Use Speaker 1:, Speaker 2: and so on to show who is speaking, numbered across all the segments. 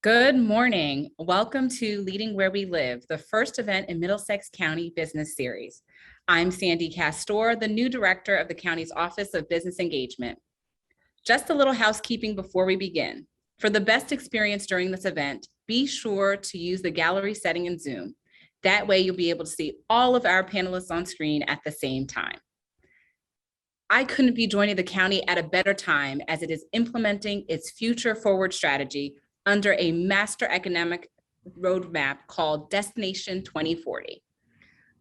Speaker 1: Good morning. Welcome to Leading Where We Live, the first event in Middlesex County Business Series. I'm Sandy Castor, the new director of the county's Office of Business Engagement. Just a little housekeeping before we begin. For the best experience during this event, be sure to use the gallery setting in Zoom. That way you'll be able to see all of our panelists on screen at the same time. I couldn't be joining the county at a better time as it is implementing its future forward strategy under a master economic roadmap called Destination 2040,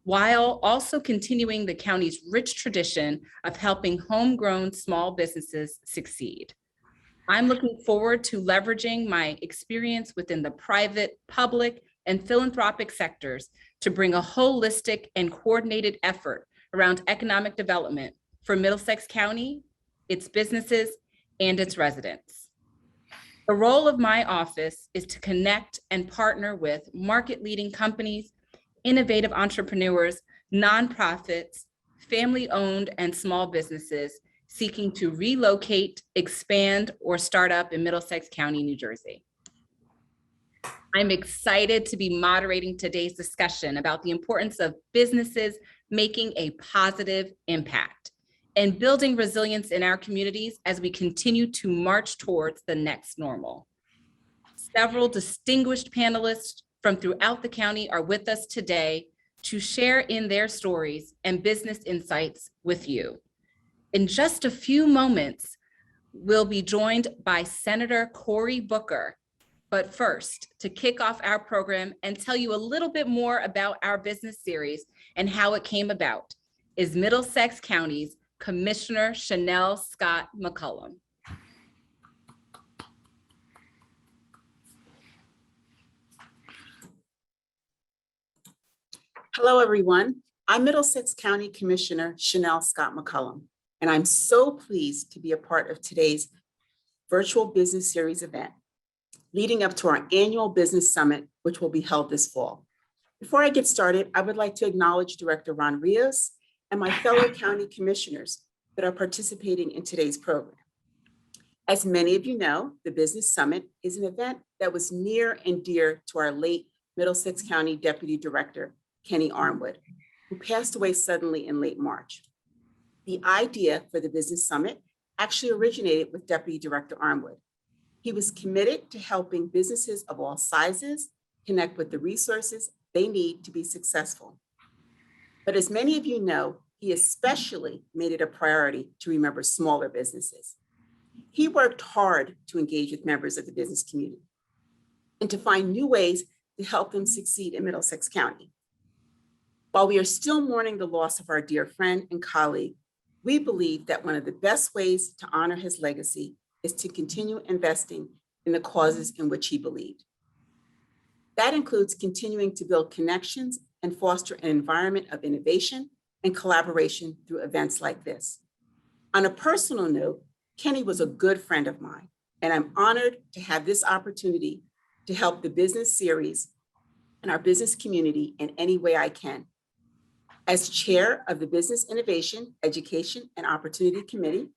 Speaker 1: while also continuing the county's rich tradition of helping homegrown small businesses succeed. I'm looking forward to leveraging my experience within the private, public, and philanthropic sectors to bring a holistic and coordinated effort around economic development for Middlesex County, its businesses, and its residents. The role of my office is to connect and partner with market-leading companies, innovative entrepreneurs, nonprofits, family-owned and small businesses seeking to relocate, expand, or start up in Middlesex County, New Jersey. I'm excited to be moderating today's discussion about the importance of businesses making a positive impact and building resilience in our communities as we continue to march towards the next normal. Several distinguished panelists from throughout the county are with us today to share in their stories and business insights with you. In just a few moments, we'll be joined by Senator Cory Booker. But first, to kick off our program and tell you a little bit more about our business series and how it came about is Middlesex County's Commissioner Chanelle Scott McCullum.
Speaker 2: Hello, everyone. I'm Middlesex County Commissioner Chanelle Scott McCullum, and I'm so pleased to be a part of today's virtual business series event, leading up to our annual business summit, which will be held this fall. Before I get started, I would like to acknowledge Director Ron Rios and my fellow county commissioners that are participating in today's program. As many of you know, the Business Summit is an event that was near and dear to our late Middlesex County Deputy Director, Kenny Armwood, who passed away suddenly in late March. The idea for the Business Summit actually originated with Deputy Director Armwood. He was committed to helping businesses of all sizes connect with the resources they need to be successful. But as many of you know, he especially made it a priority to remember smaller businesses. He worked hard to engage with members of the business community and to find new ways to help them succeed in Middlesex County. While we are still mourning the loss of our dear friend and colleague, we believe that one of the best ways to honor his legacy is to continue investing in the causes in which he believed. That includes continuing to build connections and foster an environment of innovation and collaboration through events like this. On a personal note, Kenny was a good friend of mine, and I'm honored to have this opportunity to help the business series and our business community in any way I can. As chair of the Business Innovation, Education, and Opportunity Committee,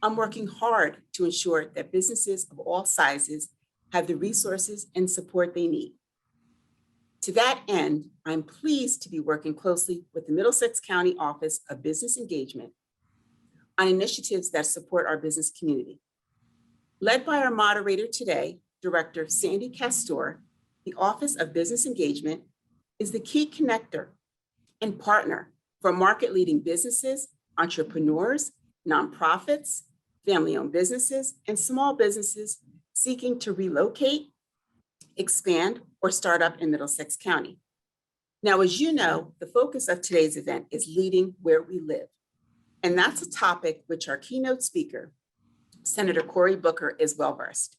Speaker 2: I'm working hard to ensure that businesses of all sizes have the resources and support they need. To that end, I'm pleased to be working closely with the Middlesex County Office of Business Engagement on initiatives that support our business community. Led by our moderator today, Director Sandy Castor, the Office of Business Engagement is the key connector and partner for market-leading businesses, entrepreneurs, nonprofits, family-owned businesses, and small businesses seeking to relocate, expand, or start up in Middlesex County. Now, as you know, the focus of today's event is leading where we live. And that's a topic which our keynote speaker, Senator Cory Booker, is well-versed.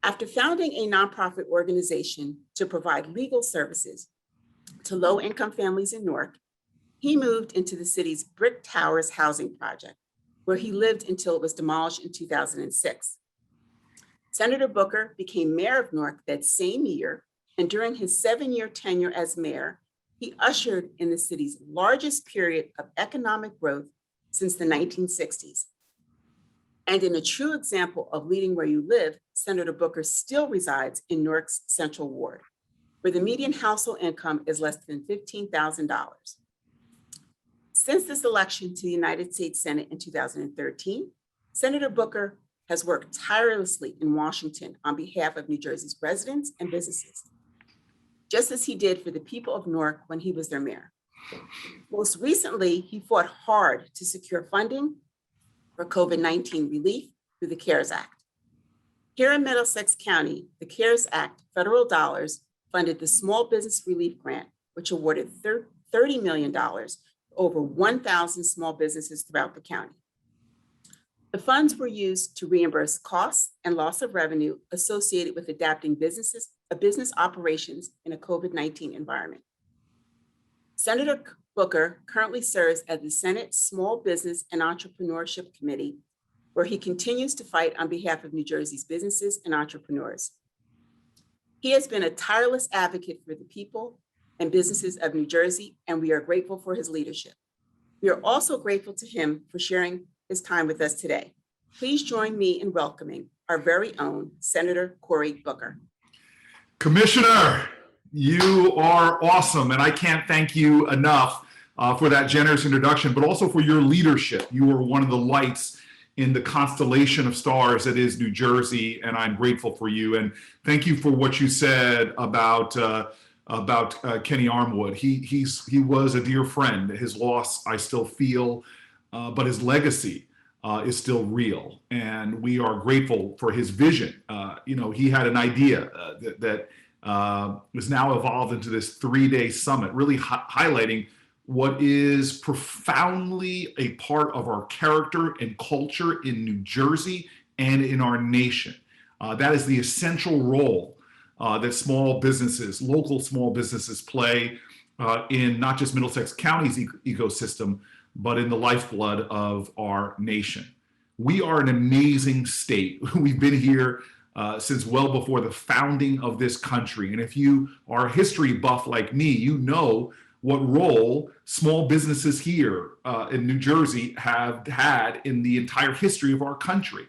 Speaker 2: After founding a nonprofit organization to provide legal services to low-income families in Newark, he moved into the city's Brick Towers housing project, where he lived until it was demolished in 2006. Senator Booker became mayor of Newark that same year, and during his 7-year tenure as mayor, he ushered in the city's largest period of economic growth since the 1960s. And in a true example of leading where you live, Senator Booker still resides in Newark's Central Ward, where the median household income is less than $15,000. Since this election to the United States Senate in 2013, Senator Booker has worked tirelessly in Washington on behalf of New Jersey's residents and businesses, just as he did for the people of Newark when he was their mayor. Most recently, he fought hard to secure funding for COVID-19 relief through the CARES Act. Here in Middlesex County, the CARES Act federal dollars funded the Small Business Relief Grant, which awarded $30 million to over 1,000 small businesses throughout the county. The funds were used to reimburse costs and loss of revenue associated with adapting business operations in a COVID-19 environment. Senator Booker currently serves as the Senate Small Business and Entrepreneurship Committee, where he continues to fight on behalf of New Jersey's businesses and entrepreneurs. He has been a tireless advocate for the people and businesses of New Jersey, and we are grateful for his leadership. We are also grateful to him for sharing his time with us today. Please join me in welcoming our very own Senator Cory Booker.
Speaker 3: Commissioner, you are awesome, and I can't thank you enough for that generous introduction, but also for your leadership. You are one of the lights in the constellation of stars that is New Jersey, and I'm grateful for you. And thank you for what you said about Kenny Armwood. He was a dear friend. His loss I still feel, but his legacy is still real, and we are grateful for his vision. He had an idea that was now evolved into this 3-day summit, really highlighting what is profoundly a part of our character and culture in New Jersey and in our nation. That is the essential role that small businesses, local small businesses play in not just Middlesex County's ecosystem, but in the lifeblood of our nation. We are an amazing state. We've been here since well before the founding of this country. And if you are a history buff like me, you know what role small businesses here in New Jersey have had in the entire history of our country.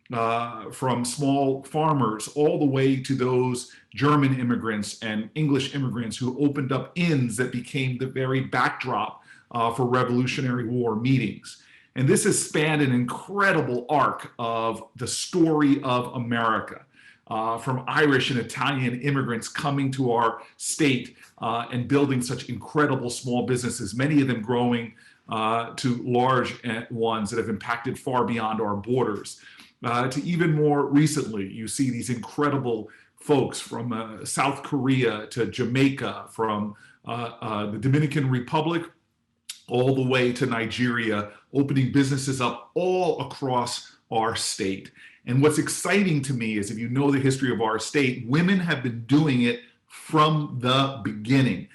Speaker 3: From small farmers all the way to those German immigrants and English immigrants who opened up inns that became the very backdrop for Revolutionary War meetings. And this has spanned an incredible arc of the story of America, from Irish and Italian immigrants coming to our state and building such incredible small businesses, many of them growing to large ones that have impacted far beyond our borders. To even more recently, you see these incredible folks from South Korea to Jamaica, from the Dominican Republic, all the way to Nigeria, opening businesses up all across our state. And what's exciting to me is, if you know the history of our state, women have been doing it from the beginning.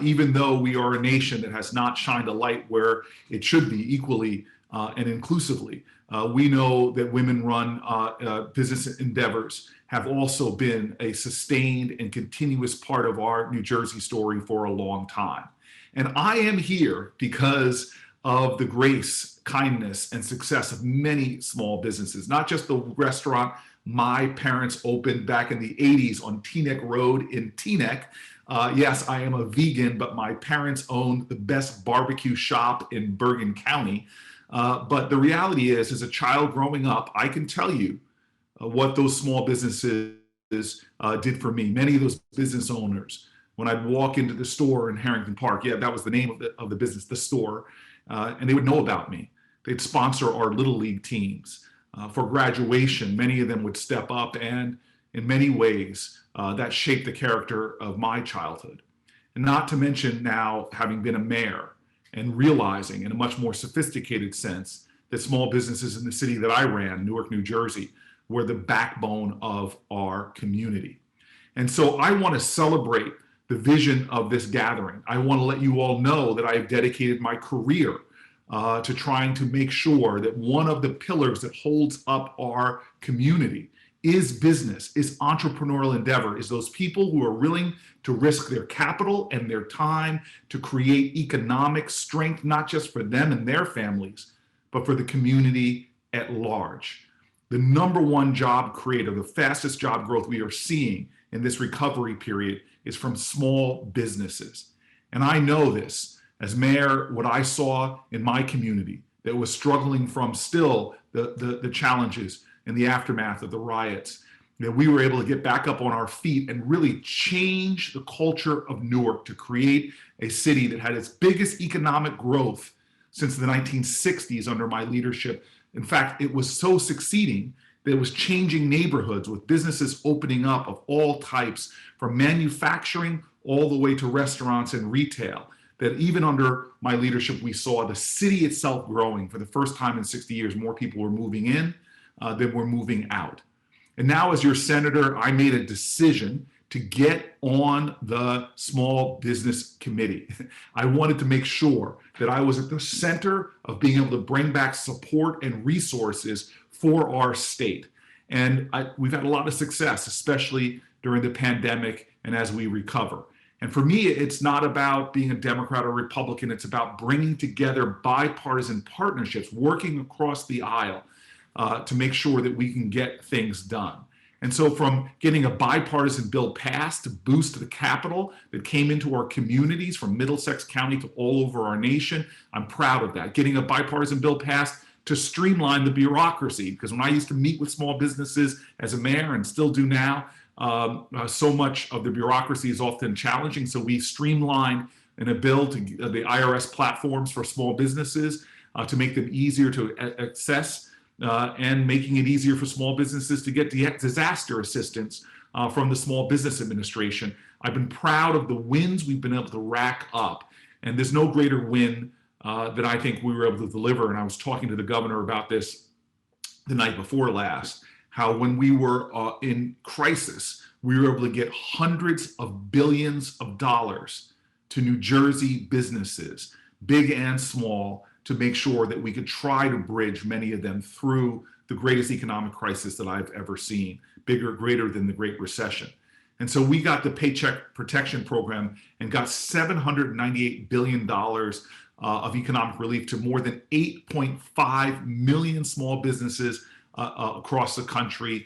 Speaker 3: Even though we are a nation that has not shined a light where it should be equally and inclusively, we know that women-run business endeavors have also been a sustained and continuous part of our New Jersey story for a long time. And I am here because of the grace, kindness, and success of many small businesses, not just the restaurant my parents opened back in the 80s on Teaneck Road in Teaneck. Yes, I am a vegan, but my parents owned the best barbecue shop in Bergen County. But the reality is, as a child growing up, I can tell you what those small businesses did for me. Many of those business owners, when I'd walk into the store in Harrington Park, yeah, that was the name of the business, the store, and they would know about me. They'd sponsor our Little League teams. For graduation, many of them would step up, and in many ways, that shaped the character of my childhood. And not to mention now having been a mayor and realizing in a much more sophisticated sense that small businesses in the city that I ran, Newark, New Jersey, were the backbone of our community. And so I want to celebrate the vision of this gathering. I want to let you all know that I have dedicated my career to trying to make sure that one of the pillars that holds up our community is business, is entrepreneurial endeavor, is those people who are willing to risk their capital and their time to create economic strength, not just for them and their families, but for the community at large. The number one job creator, the fastest job growth we are seeing in this recovery period is from small businesses. And I know this as mayor, what I saw in my community that was struggling from still the challenges and the aftermath of the riots, that we were able to get back up on our feet and really change the culture of Newark to create a city that had its biggest economic growth since the 1960s under my leadership. In fact, it was so succeeding that it was changing neighborhoods with businesses opening up of all types, from manufacturing all the way to restaurants and retail, that even under my leadership, we saw the city itself growing. For the first time in 60 years, more people were moving in than were moving out. And now as your senator, I made a decision to get on the small business committee. I wanted to make sure that I was at the center of being able to bring back support and resources for our state. And we've had a lot of success, especially during the pandemic and as we recover. And for me, it's not about being a Democrat or Republican. It's about bringing together bipartisan partnerships, working across the aisle to make sure that we can get things done. And so from getting a bipartisan bill passed to boost the capital that came into our communities from Middlesex County to all over our nation, I'm proud of that. Getting a bipartisan bill passed to streamline the bureaucracy, because when I used to meet with small businesses as a mayor and still do now, so much of the bureaucracy is often challenging. So we streamlined in a bill to the IRS platforms for small businesses to make them easier to access. And making it easier for small businesses to get disaster assistance from the Small Business Administration. I've been proud of the wins we've been able to rack up. And there's no greater win that I think we were able to deliver. And I was talking to the governor about this the night before last, how when we were in crisis, we were able to get hundreds of billions of dollars to New Jersey businesses, big and small, to make sure that we could try to bridge many of them through the greatest economic crisis that I've ever seen, greater than the Great Recession. And so we got the Paycheck Protection Program and got $798 billion of economic relief to more than 8.5 million small businesses across the country,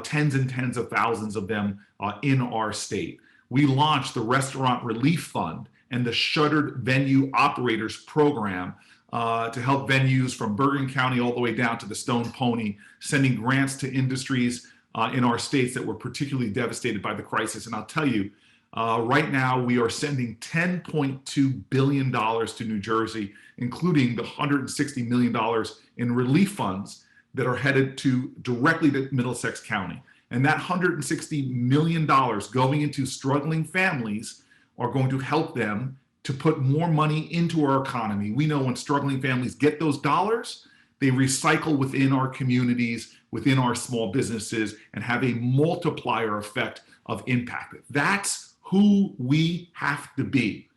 Speaker 3: tens and tens of thousands of them in our state. We launched the Restaurant Relief Fund and the Shuttered Venue Operators Program to help venues from Bergen County all the way down to the Stone Pony, sending grants to industries in our states that were particularly devastated by the crisis. And I'll tell you, right now we are sending $10.2 billion to New Jersey, including the $160 million in relief funds that are headed directly to Middlesex County. And that $160 million going into struggling families are going to help them to put more money into our economy. We know when struggling families get those dollars, they recycle within our communities, within our small businesses, and have a multiplier effect of impact. That's who we have to be.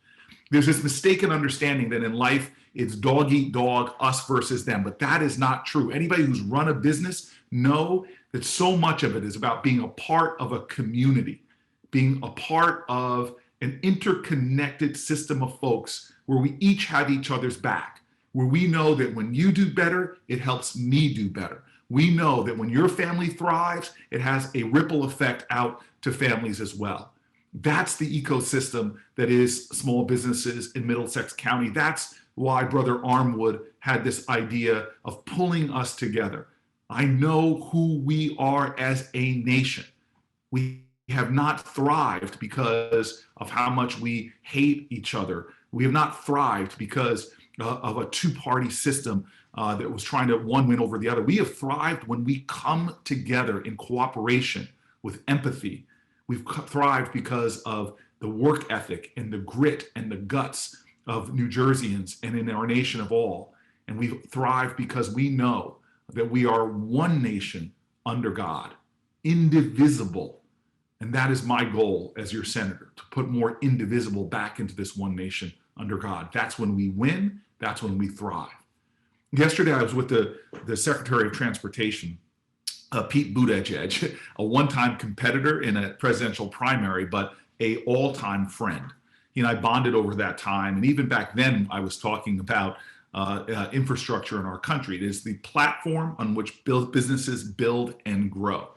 Speaker 3: There's this mistaken understanding that in life, it's dog eat dog, us versus them, but that is not true. Anybody who's run a business know that so much of it is about being a part of a community, being a part of an interconnected system of folks where we each have each other's back, where we know that when you do better, it helps me do better. We know that when your family thrives, it has a ripple effect out to families as well. That's the ecosystem that is small businesses in Middlesex County. That's why Brother Armwood had this idea of pulling us together. I know who we are as a nation. We have not thrived because of how much we hate each other. We have not thrived because of a two-party system that was trying to one win over the other. We have thrived when we come together in cooperation with empathy. We've thrived because of the work ethic and the grit and the guts of New Jerseyans and in our nation of all. And we've thrived because we know that we are one nation under God, indivisible. And that is my goal as your senator, to put more indivisible back into this one nation under God. That's when we win. That's when we thrive. Yesterday, I was with the Secretary of Transportation, Pete Buttigieg, a one-time competitor in a presidential primary, but a all-time friend. He and I bonded over that time. And even back then, I was talking about infrastructure in our country. It is the platform on which businesses build and grow.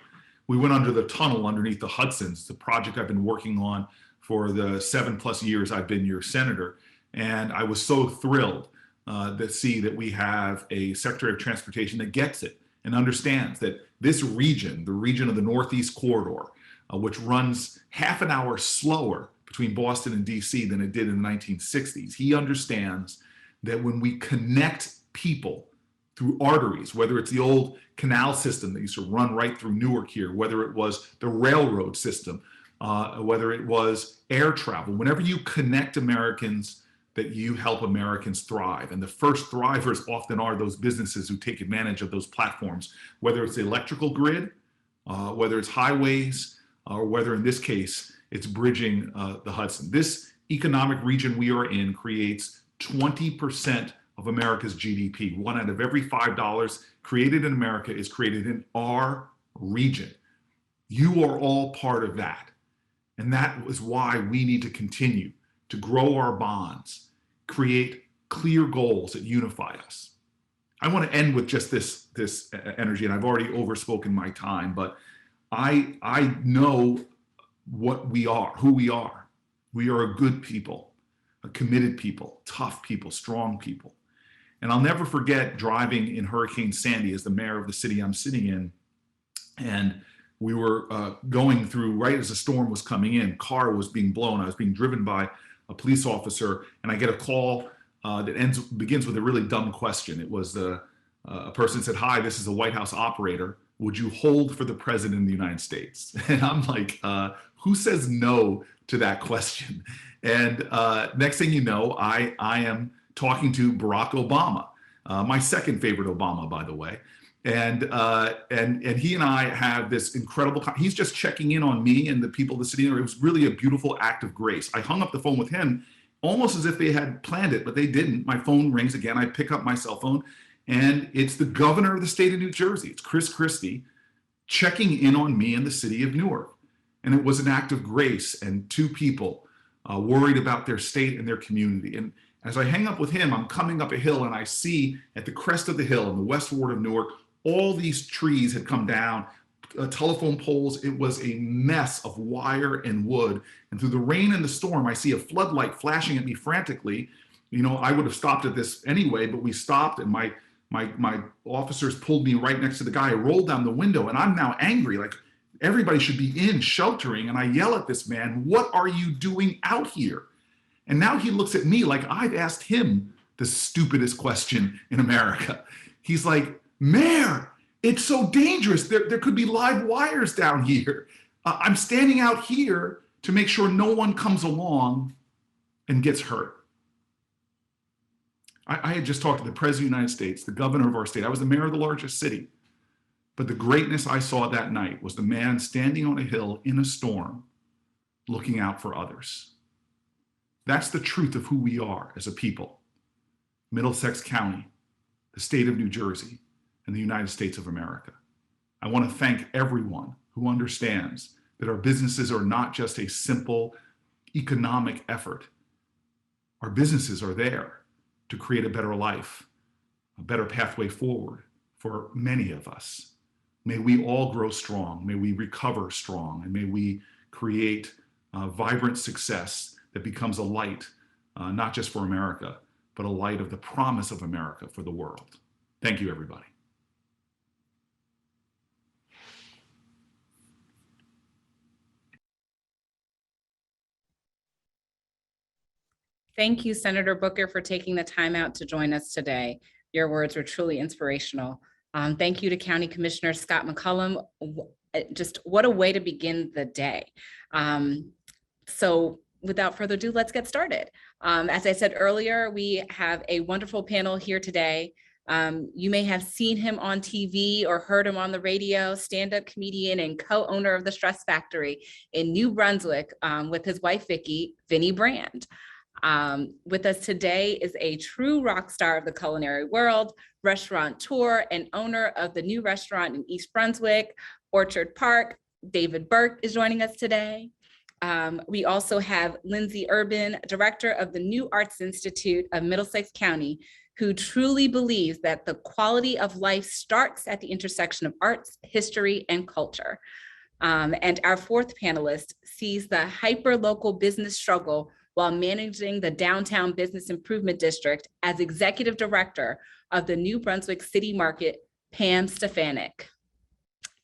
Speaker 3: We went under the tunnel underneath the Hudsons. It's a project I've been working on for the 7+ years I've been your senator. And I was so thrilled to see that we have a Secretary of Transportation that gets it and understands that this region, the region of the Northeast Corridor, which runs half an hour slower between Boston and DC than it did in the 1960s, he understands that when we connect people through arteries, whether it's the old canal system that used to run right through Newark here, whether it was the railroad system, whether it was air travel, whenever you connect Americans, that you help Americans thrive. And the first thrivers often are those businesses who take advantage of those platforms, whether it's the electrical grid, whether it's highways, or whether in this case, it's bridging the Hudson. This economic region we are in creates 20% of America's GDP. 1 out of every $5 created in America is created in our region. You are all part of that. And that is why we need to continue to grow our bonds, create clear goals that unify us. I want to end with just this energy, and I've already overspoken my time, but I know what we are, who we are. We are a good people, a committed people, tough people, strong people. And I'll never forget driving in Hurricane Sandy as the mayor of the city I'm sitting in. And we were going through right as the storm was coming in, car was being blown. I was being driven by a police officer, and I get a call that begins with a really dumb question. It was a person said, "Hi, this is a White House operator. Would you hold for the president of the United States?" And I'm like, who says no to that question? And next thing you know, I am talking to Barack Obama, my second favorite Obama, by the way. And he and I have this incredible, he's just checking in on me and the people of the city. It was really a beautiful act of grace. I hung up the phone with him almost as if they had planned it, but they didn't. My phone rings again. I pick up my cell phone, and it's the governor of the state of New Jersey. It's Chris Christie checking in on me in the city of Newark. And it was an act of grace, and two people worried about their state and their community. And as I hang up with him, I'm coming up a hill, and I see at the crest of the hill in the west ward of Newark, all these trees had come down, telephone poles. It was a mess of wire and wood. And through the rain and the storm, I see a floodlight flashing at me frantically. You know, I would have stopped at this anyway, but we stopped, and my officers pulled me right next to the guy. I rolled down the window, and I'm now angry, like everybody should be in sheltering. And I yell at this man, "What are you doing out here?" And now he looks at me like I've asked him the stupidest question in America. He's like, "Mayor, it's so dangerous. There could be live wires down here. I'm standing out here to make sure no one comes along and gets hurt." I had just talked to the President of the United States, the governor of our state. I was the mayor of the largest city. But the greatness I saw that night was the man standing on a hill in a storm, looking out for others. That's the truth of who we are as a people. Middlesex County, the state of New Jersey, and the United States of America. I want to thank everyone who understands that our businesses are not just a simple economic effort. Our businesses are there to create a better life, a better pathway forward for many of us. May we all grow strong, may we recover strong, and may we create vibrant success that becomes a light, not just for America, but a light of the promise of America for the world. Thank you, everybody.
Speaker 1: Thank you, Senator Booker, for taking the time out to join us today. Your words were truly inspirational. Thank you to County Commissioner Scott McCullum. Just what a way to begin the day. So without further ado, let's get started. As I said earlier, we have a wonderful panel here today. You may have seen him on TV or heard him on the radio, stand-up comedian and co-owner of the Stress Factory in New Brunswick with his wife, Vinnie Brand. With us today is a true rock star of the culinary world, restaurateur and owner of the new restaurant in East Brunswick, Orchard Park. David Burke is joining us today. We also have Lindsay Urban, director of the New Arts Institute of Middlesex County, who truly believes that the quality of life starts at the intersection of arts, history, and culture. And our fourth panelist sees the hyper-local business struggle while managing the Downtown Business Improvement District as Executive Director of the New Brunswick City Market, Pam Stefanik.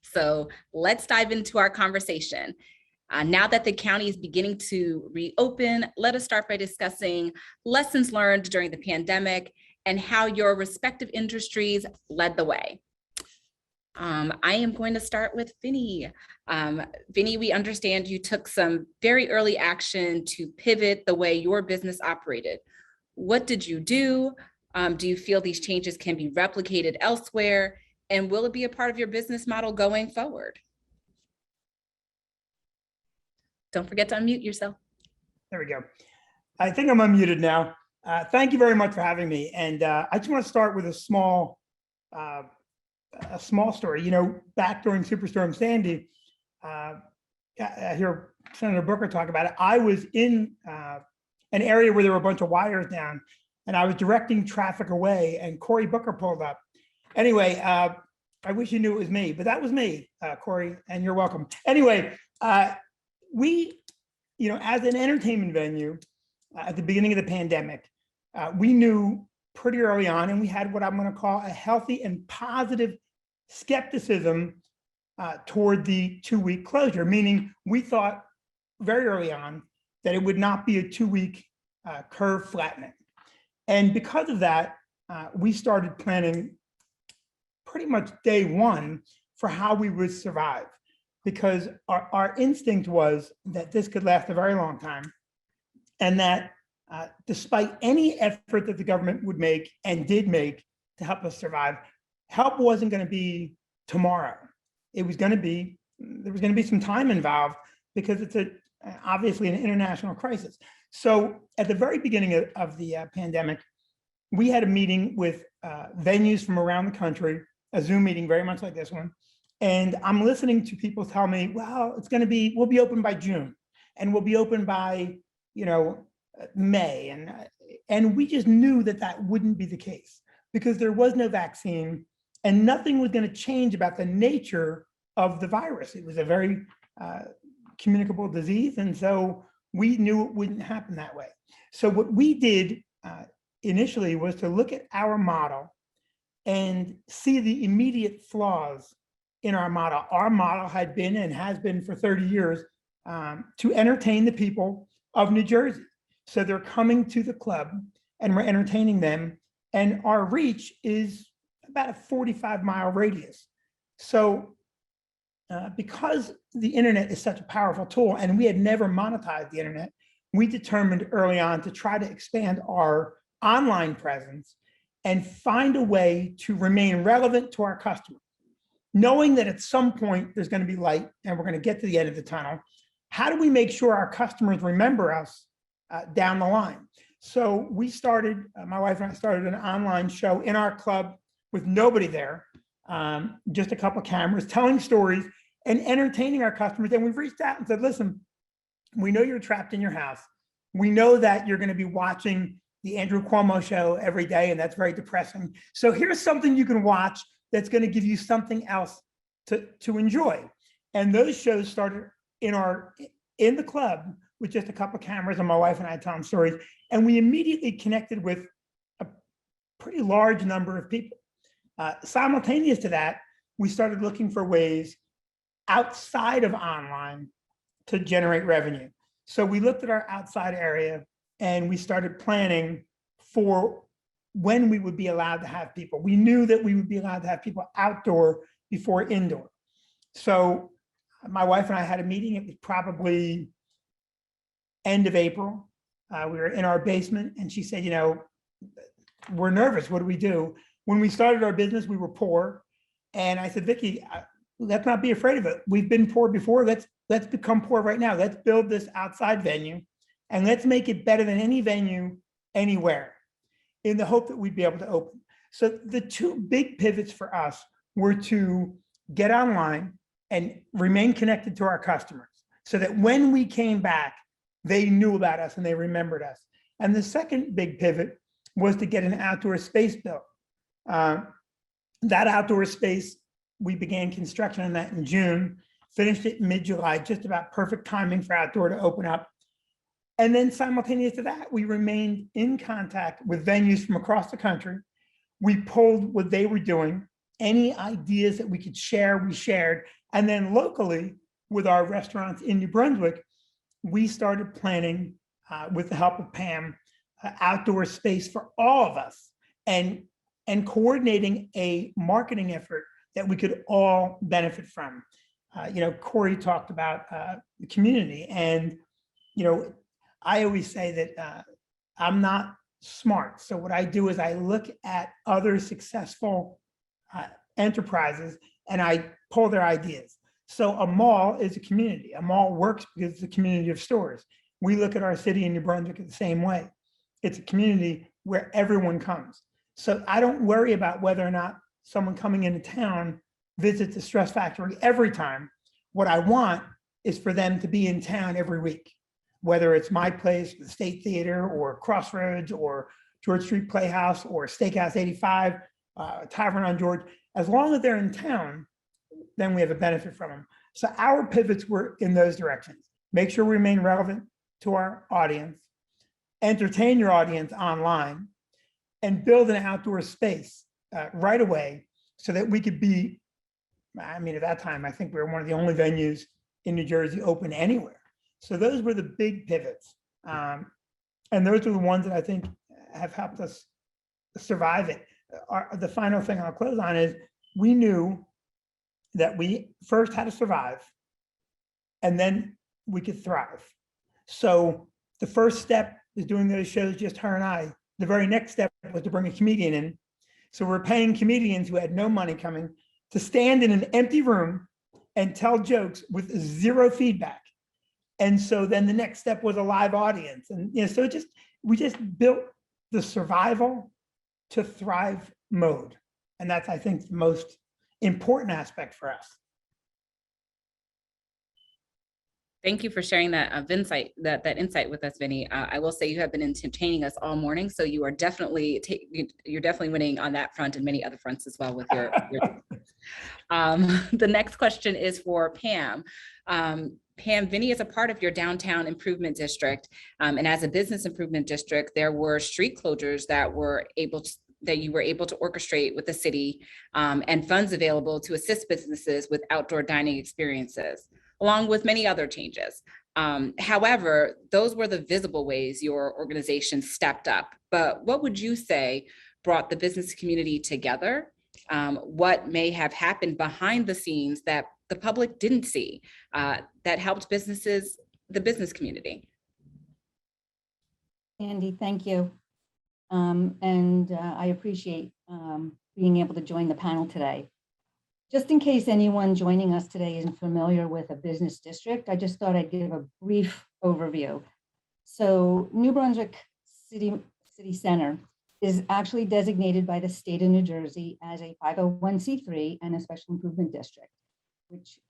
Speaker 1: So let's dive into our conversation. Now that the county is beginning to reopen, let us start by discussing lessons learned during the pandemic and how your respective industries led the way. I am going to start with Vinny. Vinny, we understand you took some very early action to pivot the way your business operated. What did you do? Do you feel these changes can be replicated elsewhere? And will it be a part of your business model going forward? Don't forget to unmute yourself.
Speaker 4: There we go. I think I'm unmuted now. Thank you very much for having me. And I just want to start with a small story. You know, back during Superstorm Sandy, I hear Senator Booker talk about it. I was in an area where there were a bunch of wires down, and I was directing traffic away, and Cory Booker pulled up. Anyway, I wish you knew it was me, but that was me, Cory, and you're welcome. Anyway, we, you know, as an entertainment venue at the beginning of the pandemic, we knew pretty early on, and we had what I'm going to call a healthy and positive skepticism toward the 2-week closure, meaning we thought very early on that it would not be a 2-week curve flattening. And because of that, we started planning pretty much day one for how we would survive, because our instinct was that this could last a very long time, and that despite any effort that the government would make and did make to help us survive, help wasn't going to be tomorrow. It was going to be, there was going to be some time involved, because it's obviously an international crisis. So at the very beginning of the pandemic, we had a meeting with venues from around the country, a Zoom meeting very much like this one. And I'm listening to people tell me, well, it's going to be, we'll be open by June, and we'll be open by, you know, May. And we just knew that that wouldn't be the case, because there was no vaccine and nothing was going to change about the nature of the virus. It was a very communicable disease. And so we knew it wouldn't happen that way. So what we did initially was to look at our model and see the immediate flaws in our model. Our model had been and has been for 30 years to entertain the people of New Jersey. So they're coming to the club and we're entertaining them. And our reach is about a 45-mile radius. So because the internet is such a powerful tool, and we had never monetized the internet, we determined early on to try to expand our online presence and find a way to remain relevant to our customers. Knowing that at some point there's going to be light and we're going to get to the end of the tunnel, how do we make sure our customers remember us down the line? So we started, my wife and I started an online show in our club with nobody there, just a couple of cameras, telling stories and entertaining our customers. And we've reached out and said, listen, we know you're trapped in your house. We know that you're going to be watching the Andrew Cuomo show every day, and that's very depressing. So here's something you can watch that's going to give you something else to enjoy. And those shows started in the club with just a couple of cameras, and my wife and I telling stories. And we immediately connected with a pretty large number of people. Simultaneous to that, we started looking for ways outside of online to generate revenue. So we looked at our outside area and we started planning for when we would be allowed to have people. We knew that we would be allowed to have people outdoor before indoor. So my wife and I had a meeting. It was probably end of April. We were in our basement and she said, you know, we're nervous. What do we do? When we started our business, we were poor. And I said, Vicki, let's not be afraid of it. We've been poor before. Let's become poor right now. Let's build this outside venue and let's make it better than any venue anywhere, in the hope that we'd be able to open. So the two big pivots for us were to get online and remain connected to our customers so that when we came back, they knew about us and they remembered us. And the second big pivot was to get an outdoor space built. That outdoor space, we began construction on that in June, finished it in mid-July, just about perfect timing for outdoor to open up. And then simultaneous to that, we remained in contact with venues from across the country. We pulled what they were doing, any ideas that we could share, we shared. And then locally, with our restaurants in New Brunswick, we started planning, with the help of Pam, outdoor space for all of us, and coordinating a marketing effort that we could all benefit from. Cory talked about the community, and I always say that I'm not smart. So what I do is I look at other successful enterprises and I pull their ideas. So a mall is a community. A mall works because it's a community of stores. We look at our city in New Brunswick the same way. It's a community where everyone comes. So I don't worry about whether or not someone coming into town visits the Stress Factory every time. What I want is for them to be in town every week, whether it's my place, the State Theater, or Crossroads, or George Street Playhouse, or Steakhouse 85, Tavern on George. As long as they're in town, then we have a benefit from them. So our pivots were in those directions. Make sure we remain relevant to our audience, entertain your audience online, and build an outdoor space right away so that we could be, at that time, I think we were one of the only venues in New Jersey open anywhere. So those were the big pivots. And those are the ones that I think have helped us survive it. The final thing I'll close on is we knew that we first had to survive and then we could thrive. So the first step is doing those shows, just her and I. The very next step was to bring a comedian in. So we're paying comedians who had no money coming to stand in an empty room and tell jokes with zero feedback. And so then the next step was a live audience. And so we just built the survival to thrive mode. And that's, I think, the most important aspect for us.
Speaker 1: Thank you for sharing that insight with us, Vinny. I will say you have been entertaining us all morning, so you are definitely winning on that front and many other fronts as well with your the next question is for Pam. Pam, Vinny is a part of your downtown improvement district, and as a business improvement district, there were street closures that you were able to orchestrate with the city, and funds available to assist businesses with outdoor dining experiences, along with many other changes. However, those were the visible ways your organization stepped up. But what would you say brought the business community together? What may have happened behind the scenes that the public didn't see that helped the business community?
Speaker 5: Andy, thank you. I appreciate being able to join the panel today. Just in case anyone joining us today isn't familiar with a business district, I just thought I'd give a brief overview. So New Brunswick City Center is actually designated by the state of New Jersey as a 501c3 and a special improvement district, which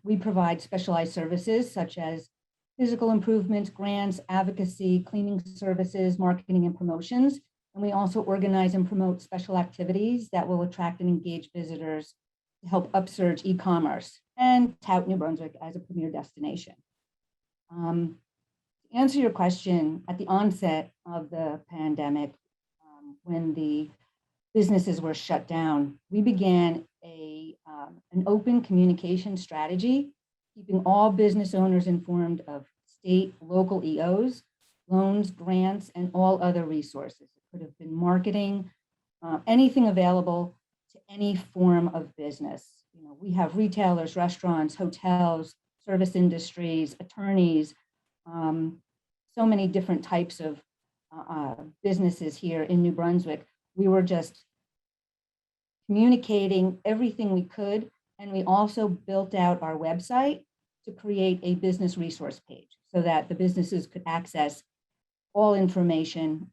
Speaker 5: we provide specialized services such as physical improvements, grants, advocacy, cleaning services, marketing, and promotions. And we also organize and promote special activities that will attract and engage visitors to help upsurge e-commerce and tout New Brunswick as a premier destination. To answer your question, at the onset of the pandemic, when the businesses were shut down, we began an open communication strategy, keeping all business owners informed of state, local EOs, loans, grants, and all other resources. It could have been marketing, anything available to any form of business. We have retailers, restaurants, hotels, service industries, attorneys, so many different types of businesses here in New Brunswick. We were just communicating everything we could. And we also built out our website to create a business resource page so that the businesses could access all information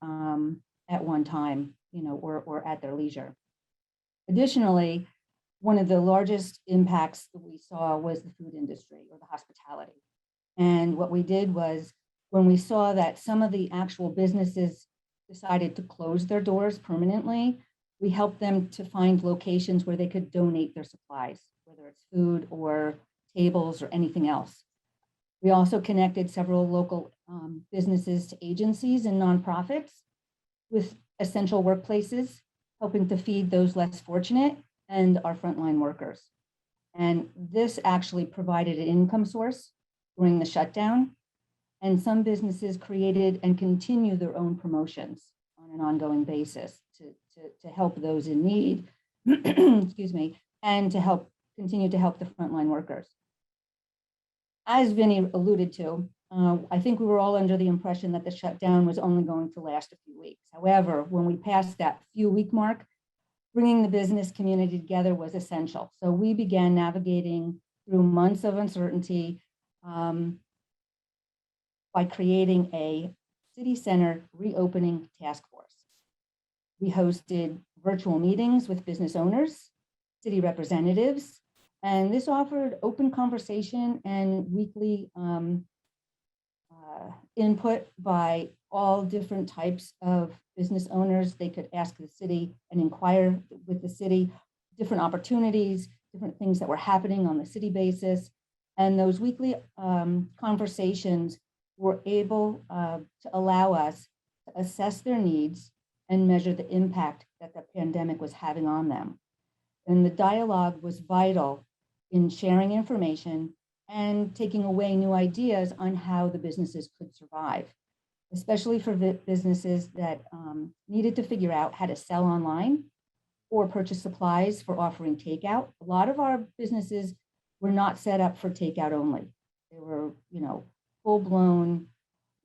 Speaker 5: at one time, or at their leisure. Additionally, one of the largest impacts that we saw was the food industry or the hospitality. And what we did was, when we saw that some of the actual businesses decided to close their doors permanently, we helped them to find locations where they could donate their supplies, whether it's food or tables or anything else. We also connected several local businesses to agencies and nonprofits with essential workplaces, helping to feed those less fortunate and our frontline workers. And this actually provided an income source during the shutdown. And some businesses created and continue their own promotions on an ongoing basis to help those in need, excuse me, and to continue to help the frontline workers. As Vinny alluded to, I think we were all under the impression that the shutdown was only going to last a few weeks. However, when we passed that few week mark, bringing the business community together was essential. So we began navigating through months of uncertainty by creating a city center reopening task force. We hosted virtual meetings with business owners, city representatives, and this offered open conversation and weekly input by all different types of business owners. They could ask the city and inquire with the city different opportunities, different things that were happening on the city basis. And those weekly conversations were able to allow us to assess their needs and measure the impact that the pandemic was having on them. And the dialogue was vital in sharing information and taking away new ideas on how the businesses could survive, especially for businesses that needed to figure out how to sell online or purchase supplies for offering takeout. A lot of our businesses were not set up for takeout only. They were, full-blown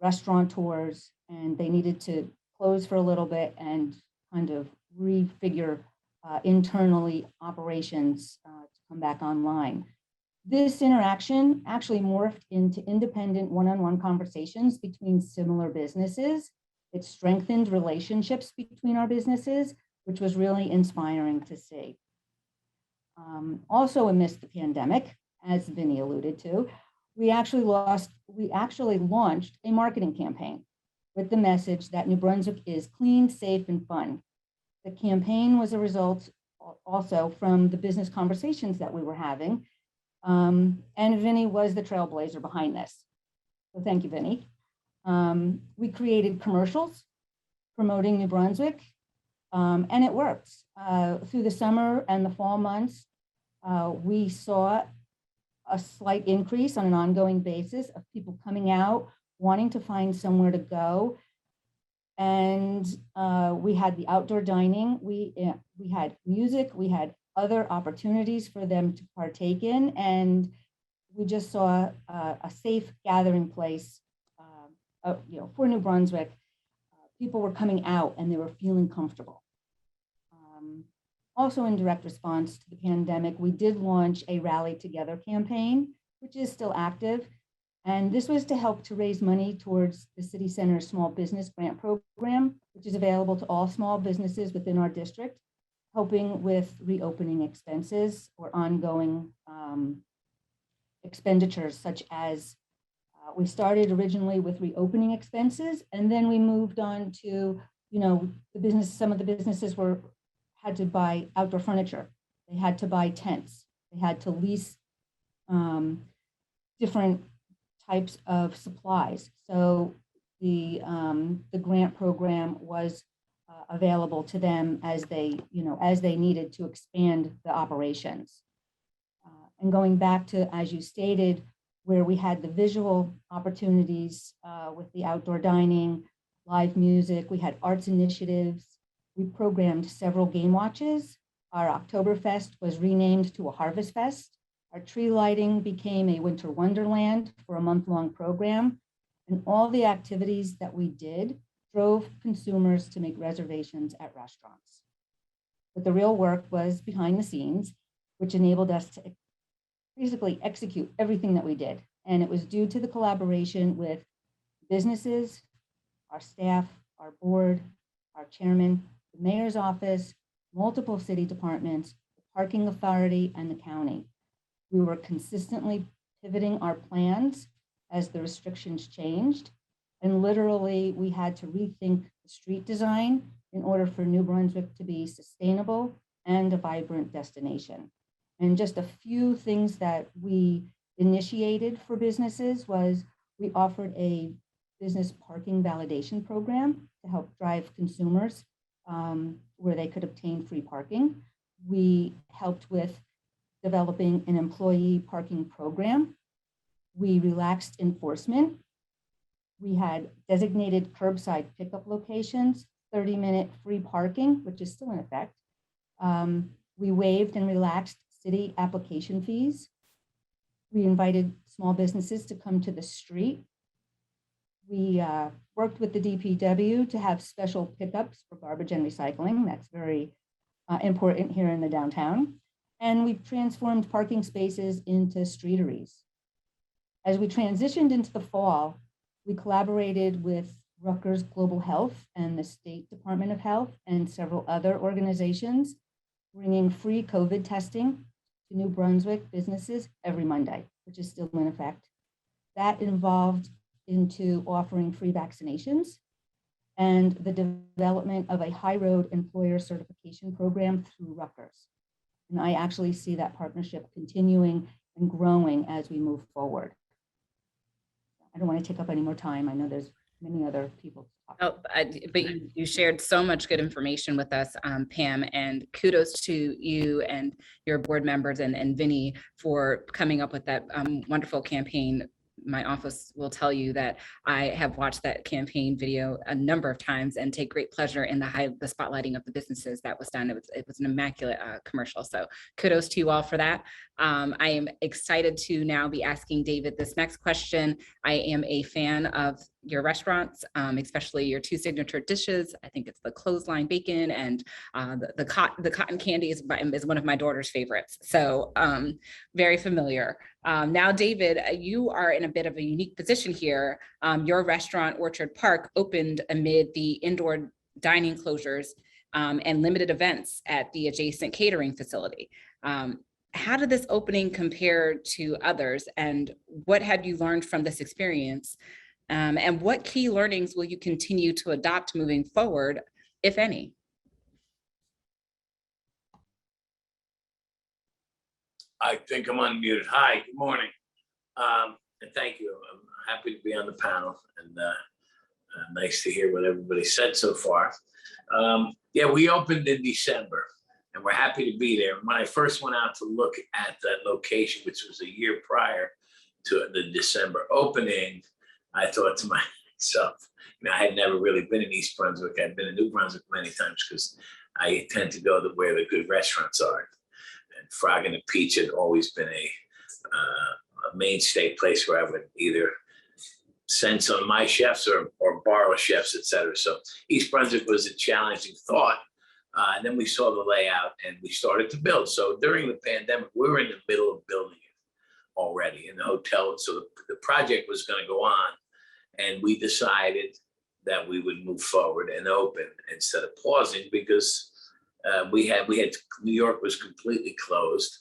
Speaker 5: restaurateurs, and they needed to close for a little bit and kind of refigure internally operations to come back online. This interaction actually morphed into independent one-on-one conversations between similar businesses. It strengthened relationships between our businesses, which was really inspiring to see. Also amidst the pandemic, as Vinny alluded to, we actually launched a marketing campaign with the message that New Brunswick is clean, safe, and fun. The campaign was a result also from the business conversations that we were having. And Vinny was the trailblazer behind this. So thank you, Vinny. We created commercials promoting New Brunswick, and it worked. Through the summer and the fall months, we saw a slight increase on an ongoing basis of people coming out, wanting to find somewhere to go. And we had the outdoor dining, we had music, we had other opportunities for them to partake in, and we just saw a safe gathering place for New Brunswick. People were coming out and they were feeling comfortable. Also in direct response to the pandemic, we did launch a Rally Together campaign, which is still active. And this was to help to raise money towards the City Center Small Business Grant Program, which is available to all small businesses within our district, helping with reopening expenses or ongoing expenditures, such as we started originally with reopening expenses, and then we moved on to, some of the businesses had to buy outdoor furniture. They had to buy tents. They had to lease different types of supplies. So the grant program was available to them as they needed to expand the operations. And going back to, as you stated, where we had the visual opportunities with the outdoor dining, live music, we had arts initiatives. We programmed several game watches. Our Oktoberfest was renamed to a Harvest Fest. Our tree lighting became a winter wonderland for a month-long program. And all the activities that we did drove consumers to make reservations at restaurants. But the real work was behind the scenes, which enabled us to basically execute everything that we did. And it was due to the collaboration with businesses, our staff, our board, our chairman, the mayor's office, multiple city departments, the parking authority, and the county. We were consistently pivoting our plans as the restrictions changed. And literally, we had to rethink the the street design in order for New Brunswick to be sustainable and a vibrant destination. And just a few things that we initiated for businesses was we offered a business parking validation program to help drive consumers where they could obtain free parking. We helped with developing an employee parking program. We relaxed enforcement. We had designated curbside pickup locations, 30-minute free parking, which is still in effect. We waived and relaxed city application fees. We invited small businesses to come to the street. We worked with the DPW to have special pickups for garbage and recycling. That's very important here in the downtown. And we've transformed parking spaces into streeteries. As we transitioned into the fall, we collaborated with Rutgers Global Health and the State Department of Health and several other organizations, bringing free COVID testing to New Brunswick businesses every Monday, which is still in effect. That involved into offering free vaccinations and the development of a high road employer certification program through Rutgers. And I actually see that partnership continuing and growing as we move forward. I don't want to take up any more time. I know there's many other people to talk about.
Speaker 1: But you shared so much good information with us, Pam, and kudos to you and your board members and Vinny for coming up with that wonderful campaign. My office will tell you that I have watched that campaign video a number of times and take great pleasure in the spotlighting of the businesses that was done. It was an immaculate commercial. So kudos to you all for that. I am excited to now be asking David this next question. I am a fan of your restaurants, especially your two signature dishes. I think it's the clothesline bacon and the cotton candy is one of my daughter's favorites. So very familiar. Now, David, you are in a bit of a unique position here. Your restaurant, Orchard Park, opened amid the indoor dining closures and limited events at the adjacent catering facility. How did this opening compare to others, and what have you learned from this experience? And what key learnings will you continue to adopt moving forward, if any?
Speaker 6: I think I'm unmuted. Hi, good morning. And thank you. I'm happy to be on the panel and nice to hear what everybody said so far. Yeah, we opened in December and we're happy to be there. When I first went out to look at that location, which was a year prior to the December opening, I thought to myself, I had never really been in East Brunswick. I'd been in New Brunswick many times because I tend to go to where the good restaurants are. And Frog and the Peach had always been a mainstay place where I would either send some of my chefs or borrow chefs, et cetera. So East Brunswick was a challenging thought. And then we saw the layout and we started to build. So during the pandemic, we were in the middle of building it already in the hotel. So the project was going to go on. And we decided that we would move forward and open instead of pausing because we had New York was completely closed.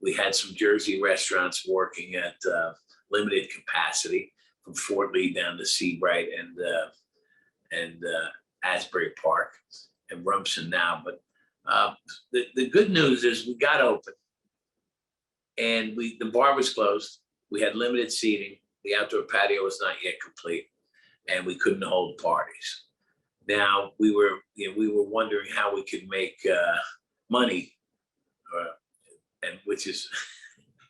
Speaker 6: We had some Jersey restaurants working at limited capacity from Fort Lee down to Seabright and Asbury Park and Rumson now. But the good news is we got open and the bar was closed. We had limited seating. The outdoor patio was not yet complete and we couldn't hold parties. Now we were wondering how we could make money, and which is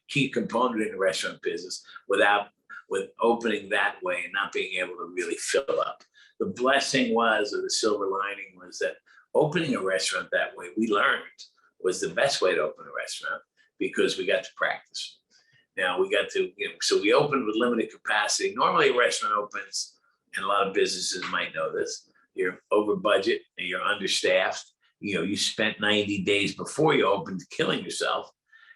Speaker 6: key component in the restaurant business with opening that way and not being able to really fill up. The blessing was, or the silver lining was that opening a restaurant that way, we learned was the best way to open a restaurant because we got to practice. Now we got to, so we opened with limited capacity. Normally a restaurant opens, and a lot of businesses might know this, you're over budget and you're understaffed. You spent 90 days before you opened killing yourself.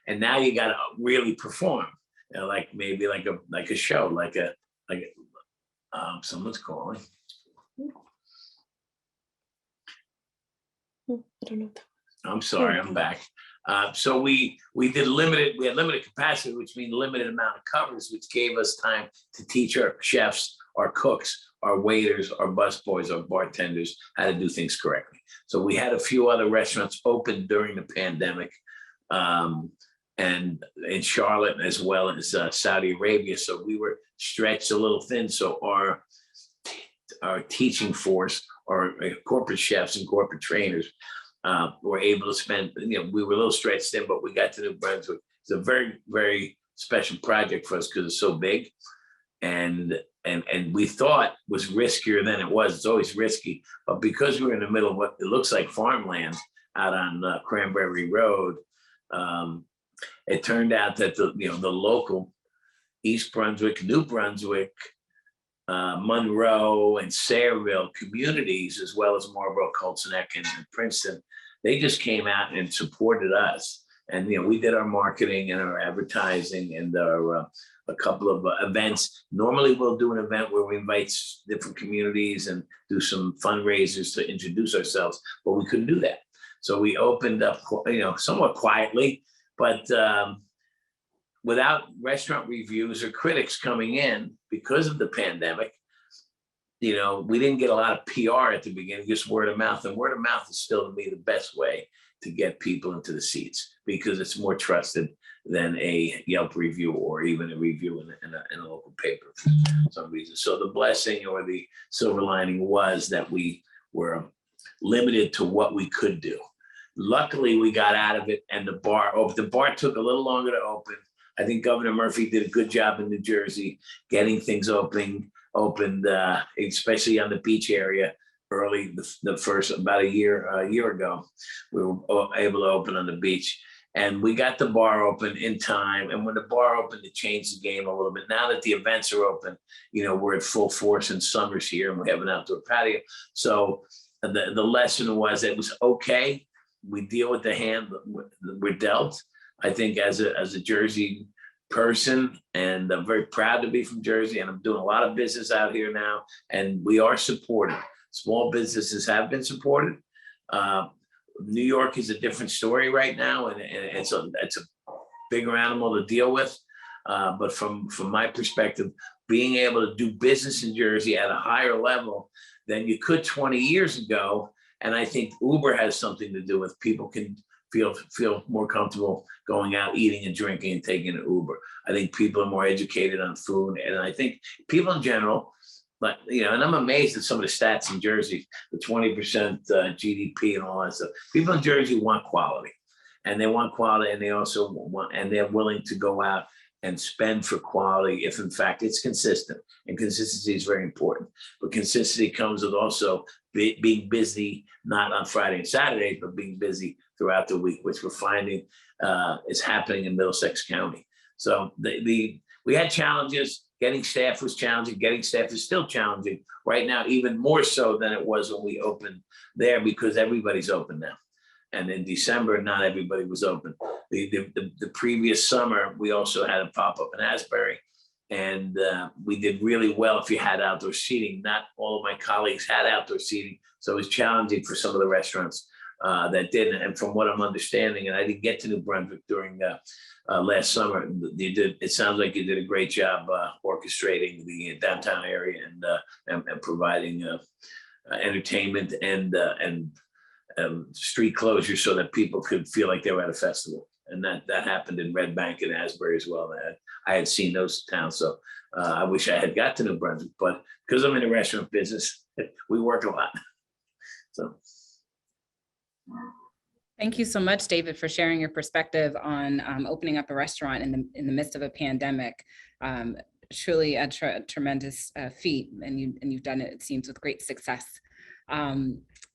Speaker 6: And now you got to really perform, like maybe like a show, like someone's calling.
Speaker 7: I don't know.
Speaker 6: I'm sorry, I'm back. So we had limited capacity, which means limited amount of covers, which gave us time to teach our chefs, our cooks, our waiters, our busboys, our bartenders how to do things correctly. So we had a few other restaurants open during the pandemic, and in Charlotte as well as Saudi Arabia. So we were stretched a little thin. So our teaching force, our corporate chefs and corporate trainers, were able to spend, we were a little stretched thin, but we got to New Brunswick. It's a very, very special project for us because it's so big. And we thought was riskier than it was. It's always risky, but because we're in the middle of what it looks like farmland out on Cranberry Road, it turned out that the local East Brunswick, New Brunswick, Monroe, and Sayreville communities, as well as Marlborough, Colson-Neck, and Princeton, they just came out and supported us. And we did our marketing and our advertising and our a couple of events. Normally, we'll do an event where we invite different communities and do some fundraisers to introduce ourselves, but we couldn't do that. So we opened up, somewhat quietly, but without restaurant reviews or critics coming in because of the pandemic. We didn't get a lot of PR at the beginning, just word of mouth. And word of mouth is still, to me, the best way to get people into the seats because it's more trusted than a Yelp review or even a review in a local paper for some reason. So the blessing or the silver lining was that we were limited to what we could do. Luckily, we got out of it, and the bar took a little longer to open. I think Governor Murphy did a good job in New Jersey getting things opened, especially on the beach area early. The first about a year ago, we were able to open on the beach, and we got the bar open in time. And when the bar opened, it changed the game a little bit. Now that the events are open, we're at full force, and summer's here, and we have an outdoor patio. So the lesson was it was okay. We deal with the hand we're dealt. I think as a Jersey person, and I'm very proud to be from Jersey, and I'm doing a lot of business out here now, and we are supported. Small businesses have been supported. New York is a different story right now, and it's a bigger animal to deal with. But from my perspective, being able to do business in Jersey at a higher level than you could 20 years ago, and I think Uber has something to do with people can feel more comfortable going out, eating and drinking and taking an Uber. I think people are more educated on food. And I think people in general, and I'm amazed at some of the stats in Jersey, the 20% GDP and all that stuff. People in Jersey want quality, and they want quality, and they also and they're willing to go out and spend for quality if in fact it's consistent. And consistency is very important. But consistency comes with also being busy, not on Friday and Saturday, but being busy throughout the week, which we're finding is happening in Middlesex County. So we had challenges. Getting staff was challenging. Getting staff is still challenging right now, even more so than it was when we opened there, because everybody's open now. And in December, not everybody was open. The previous summer, we also had a pop-up in Asbury, and we did really well if you had outdoor seating. Not all of my colleagues had outdoor seating, so it was challenging for some of the restaurants that didn't. And from what I'm understanding, and I didn't get to New Brunswick during last summer, it sounds like you did a great job orchestrating the downtown area and providing entertainment and street closure so that people could feel like they were at a festival. And that happened in Red Bank and Asbury as well. I had seen those towns, so I wish I had got to New Brunswick, but because I'm in the restaurant business, we work a lot. So.
Speaker 1: Thank you so much, David, for sharing your perspective on opening up a restaurant in the midst of a pandemic. Truly a tremendous feat, and you've done it seems with great success.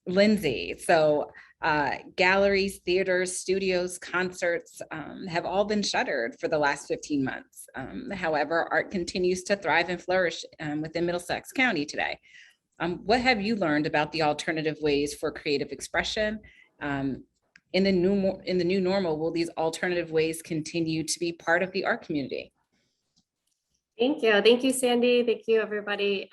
Speaker 1: Lindsay, so galleries, theaters, studios, concerts have all been shuttered for the last 15 months. However, art continues to thrive and flourish within Middlesex County today. What have you learned about the alternative ways for creative expression? In the new normal, will these alternative ways continue to be part of the art community?
Speaker 7: Thank you, Sandy. Thank you, everybody,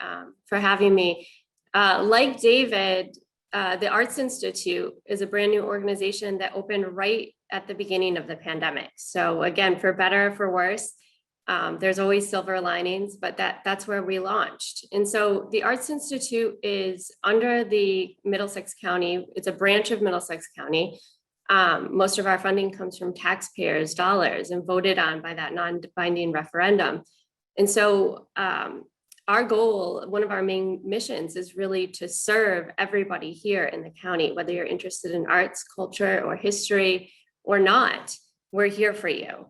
Speaker 7: for having me. Like David, the Arts Institute is a brand new organization that opened right at the beginning of the pandemic. So again, for better or for worse, there's always silver linings, but that's where we launched. And so the Arts Institute is under the Middlesex County. It's a branch of Middlesex County. Most of our funding comes from taxpayers' dollars and voted on by that non-binding referendum. And so our goal, one of our main missions, is really to serve everybody here in the county, whether you're interested in arts, culture, or history or not, we're here for you.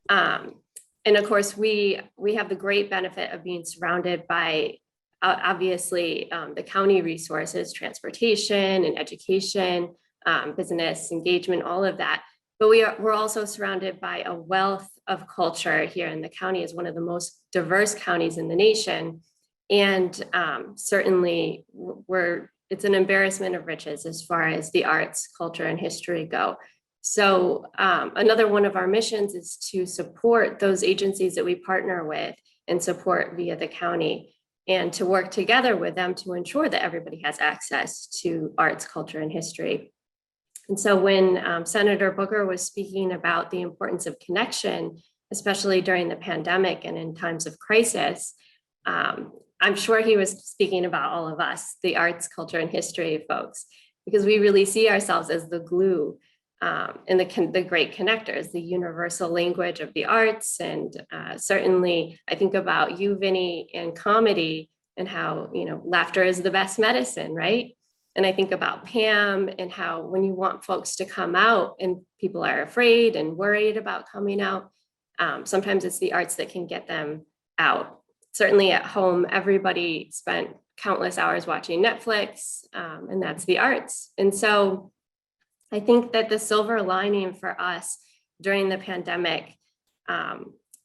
Speaker 7: And of course, we have the great benefit of being surrounded by, obviously, the county resources, transportation and education, business engagement, all of that. But we're also surrounded by a wealth of culture here in the county. Is one of the most diverse counties in the nation. And certainly it's an embarrassment of riches as far as the arts, culture, and history go. So another one of our missions is to support those agencies that we partner with and support via the county, and to work together with them to ensure that everybody has access to arts, culture, and history. And so when Senator Booker was speaking about the importance of connection, especially during the pandemic and in times of crisis, I'm sure he was speaking about all of us, the arts, culture, and history folks, because we really see ourselves as the glue and the great connectors, the universal language of the arts. And certainly I think about you, Vinny, and comedy, and how, laughter is the best medicine, right? And I think about Pam and how when you want folks to come out and people are afraid and worried about coming out, sometimes it's the arts that can get them out. Certainly at home, everybody spent countless hours watching Netflix, and that's the arts. And so I think that the silver lining for us during the pandemic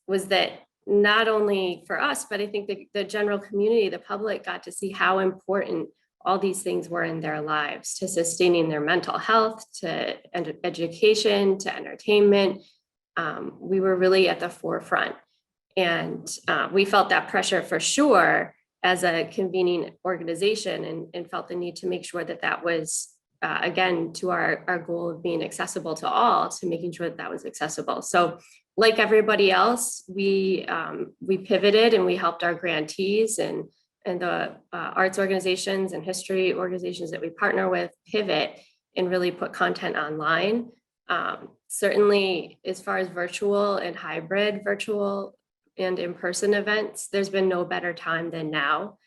Speaker 7: was that not only for us, but I think the general community, the public, got to see how important all these things were in their lives, to sustaining their mental health, to education, to entertainment. We were really at the forefront. And we felt that pressure for sure as a convening organization, and felt the need to make sure that that was, again, to our goal of being accessible to all, to making sure that was accessible. So like everybody else, we pivoted and we helped our grantees and the arts organizations and history organizations that we partner with pivot and really put content online. Certainly, as far as virtual and hybrid virtual and in-person events, there's been no better time than now.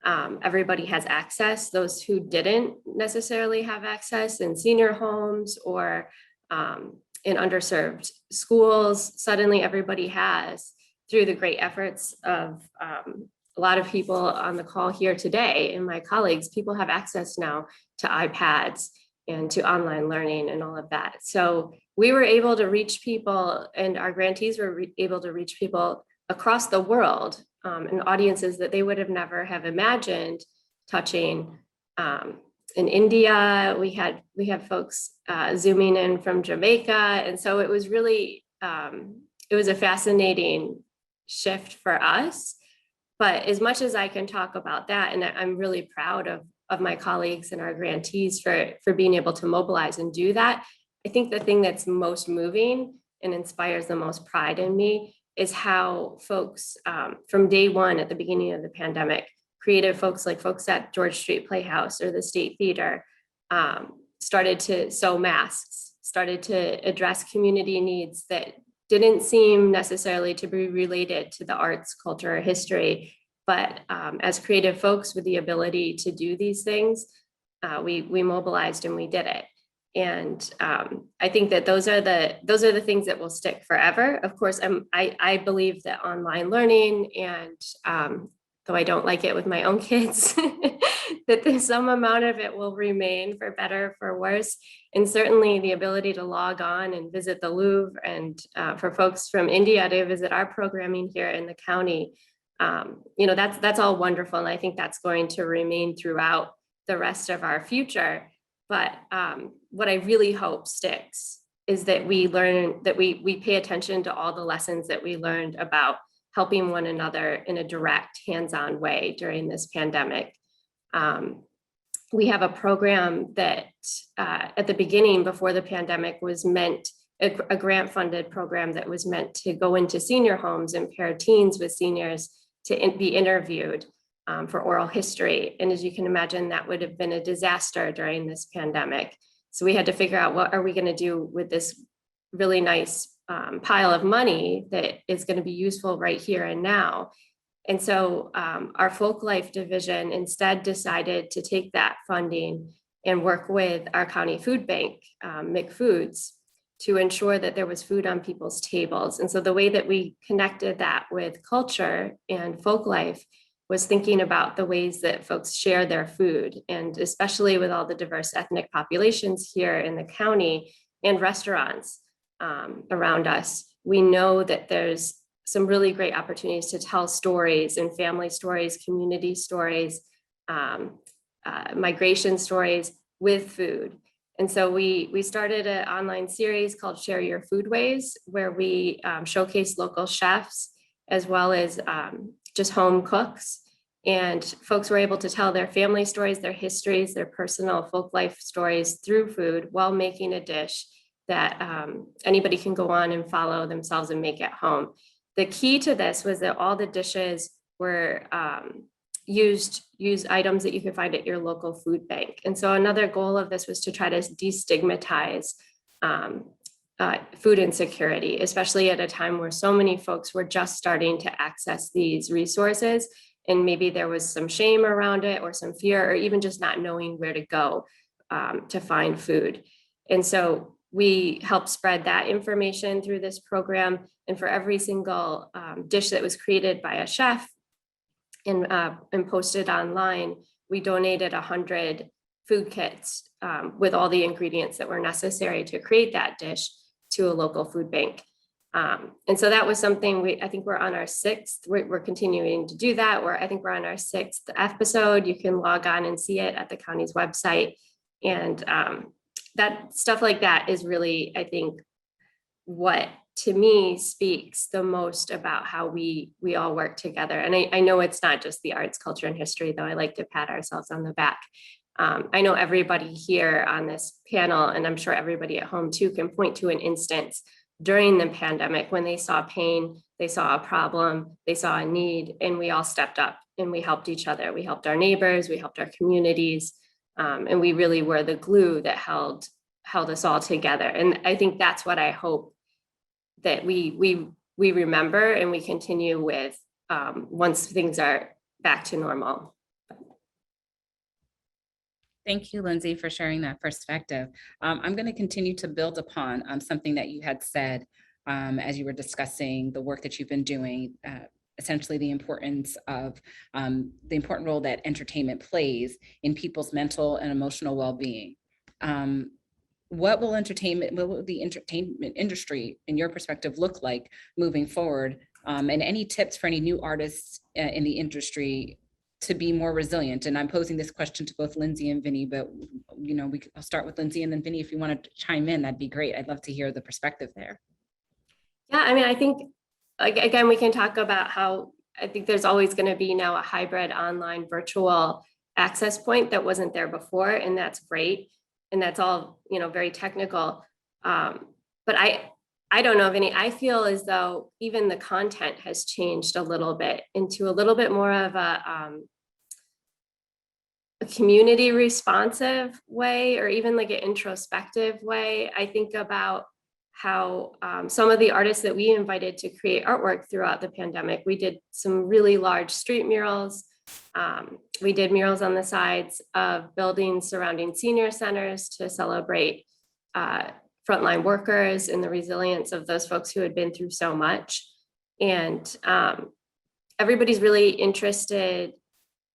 Speaker 7: Everybody has access. Those who didn't necessarily have access in senior homes or in underserved schools, suddenly everybody has, through the great efforts of a lot of people on the call here today and my colleagues. People have access now to iPads and to online learning and all of that. So we were able to reach people, and our grantees were able to reach people across the world, and audiences that they would have never have imagined touching. In India, we had folks zooming in from Jamaica. And so it was really, it was a fascinating shift for us. But as much as I can talk about that, and I'm really proud of my colleagues and our grantees for being able to mobilize and do that, I think the thing that's most moving and inspires the most pride in me is how folks from day one at the beginning of the pandemic, creative folks like folks at George Street Playhouse or the State Theater started to sew masks, started to address community needs that didn't seem necessarily to be related to the arts, culture, or history. But as creative folks with the ability to do these things, we mobilized and we did it. And I think that those are the things that will stick forever. Of course, I believe that online learning, and though I don't like it with my own kids, that there's some amount of it will remain, for better or for worse. And certainly the ability to log on and visit the Louvre, and for folks from India to visit our programming here in the county, that's all wonderful. And I think that's going to remain throughout the rest of our future. But what I really hope sticks is that we learn, that we pay attention to all the lessons that we learned about helping one another in a direct, hands-on way during this pandemic. We have a program that at the beginning, before the pandemic, was meant a grant-funded program that was meant to go into senior homes and pair teens with seniors to be interviewed for oral history. And as you can imagine, that would have been a disaster during this pandemic. So we had to figure out, what are we going to do with this really nice pile of money that is going to be useful right here and now. And so our Folk Life division instead decided to take that funding and work with our county food bank, McFoods, to ensure that there was food on people's tables. And so the way that we connected that with culture and folk life was thinking about the ways that folks share their food, and especially with all the diverse ethnic populations here in the county and restaurants around us, we know that there's some really great opportunities to tell stories and family stories, community stories, migration stories with food. And so we started an online series called Share Your Foodways, where we showcase local chefs as well as just home cooks. And folks were able to tell their family stories, their histories, their personal folk life stories through food while making a dish that anybody can go on and follow themselves and make at home. The key to this was that all the dishes were use items that you could find at your local food bank. And so another goal of this was to try to destigmatize food insecurity, especially at a time where so many folks were just starting to access these resources. And maybe there was some shame around it or some fear, or even just not knowing where to go to find food. And so we helped spread that information through this program. And for every single dish that was created by a chef and posted online, we donated 100 food kits with all the ingredients that were necessary to create that dish to a local food bank. And so that was something I think we're on our 6th, we're continuing to do that. I think we're on our 6th episode. You can log on and see it at the county's website. And that stuff like that is really, I think, what to me speaks the most about how we all work together. And I know it's not just the arts, culture, and history, though I like to pat ourselves on the back. I know everybody here on this panel, and I'm sure everybody at home too, can point to an instance during the pandemic when they saw pain, they saw a problem, they saw a need, and we all stepped up and we helped each other. We helped our neighbors, we helped our communities, and we really were the glue that held us all together. And I think that's what I hope that we remember and we continue with once things are back to normal.
Speaker 1: Thank you, Lindsay, for sharing that perspective. I'm going to continue to build upon something that you had said as you were discussing the work that you've been doing, essentially the importance of the important role that entertainment plays in people's mental and emotional well-being. What will the entertainment industry, in your perspective, look like moving forward? And any tips for any new artists in the industry to be more resilient? And I'm posing this question to both Lindsay and Vinny, but I'll start with Lindsay, and then Vinny, if you want to chime in, that'd be great. I'd love to hear the perspective there.
Speaker 7: Yeah, I mean, I think, again, we can talk about how I think there's always going to be now a hybrid online virtual access point that wasn't there before, and that's great. And that's all, very technical. But I don't know, Vinny, I feel as though even the content has changed a little bit into a little bit more of a community responsive way, or even like an introspective way. I think about how some of the artists that we invited to create artwork throughout the pandemic, we did some really large street murals. We did murals on the sides of buildings surrounding senior centers to celebrate frontline workers and the resilience of those folks who had been through so much. And everybody's really interested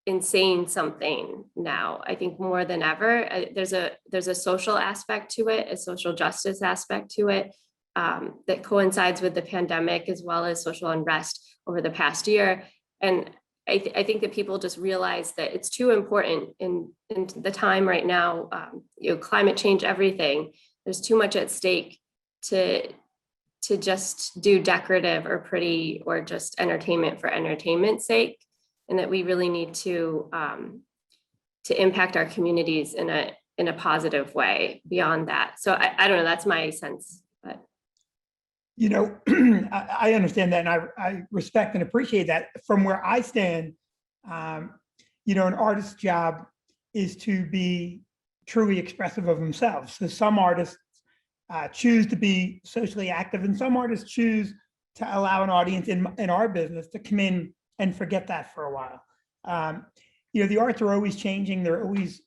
Speaker 7: in saying something now, I think more than ever. There's a social aspect to it, a social justice aspect to it that coincides with the pandemic, as well as social unrest over the past year. And I think that people just realize that it's too important in the time right now, climate change, everything. There's too much at stake to just do decorative or pretty or just entertainment for entertainment's sake, and that we really need to impact our communities in a positive way beyond that. So I don't know, that's my sense. But
Speaker 4: You know, I understand that, and I respect and appreciate that. From where I stand, you know, an artist's job is to be truly expressive of themselves. So some artists choose to be socially active, and some artists choose to allow an audience in our business to come in and forget that for a while. You know, the arts are always changing. They're always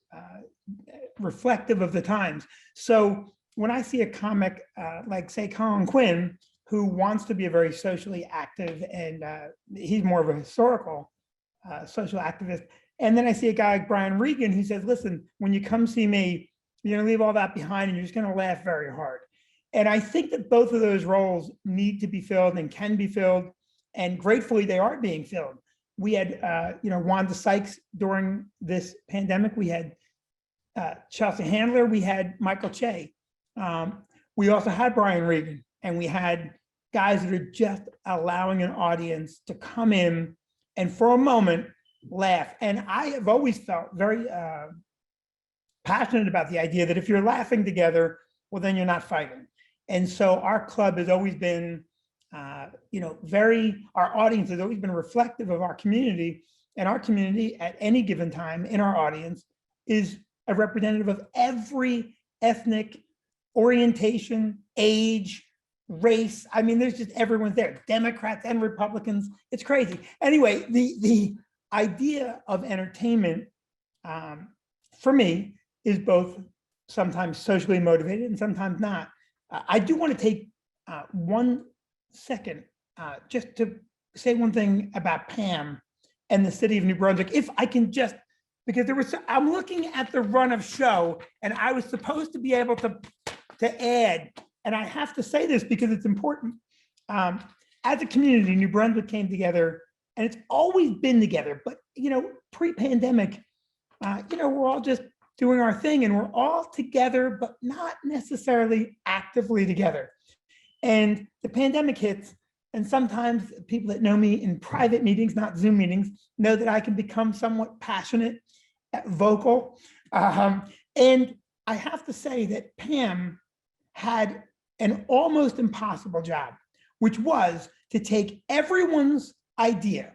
Speaker 4: reflective of the times. So when I see a comic like, say, Colin Quinn, who wants to be a very socially active, and he's more of a historical social activist, and then I see a guy like Brian Regan who says, listen, when you come see me, you're going to leave all that behind and you're just going to laugh very hard. And I think that both of those roles need to be filled and can be filled, and gratefully they are being filled. We had, you know, Wanda Sykes during this pandemic. We had Chelsea Handler. We had Michael Che. We also had Brian Regan, and we had guys that are just allowing an audience to come in and for a moment laugh. And I have always felt very passionate about the idea that if you're laughing together, well, then you're not fighting. And so our club has always been, you know, our audience has always been reflective of our community, and our community at any given time in our audience is a representative of every ethnic orientation, age, race. I mean, there's just everyone's there, Democrats and Republicans. It's crazy. Anyway, the idea of entertainment for me is both sometimes socially motivated and sometimes not. I do want to take 1 second just to say one thing about Pam and the city of New Brunswick, if I can just, because I'm looking at the run of show, and I was supposed to be able to add, and I have to say this because it's important. As a community, New Brunswick came together, and it's always been together, but, you know, pre-pandemic, you know, we're all just doing our thing, and we're all together, but not necessarily actively together. And the pandemic hits, and sometimes people that know me in private meetings, not Zoom meetings, know that I can become somewhat passionate, vocal. And I have to say that Pam had an almost impossible job, which was to take everyone's idea,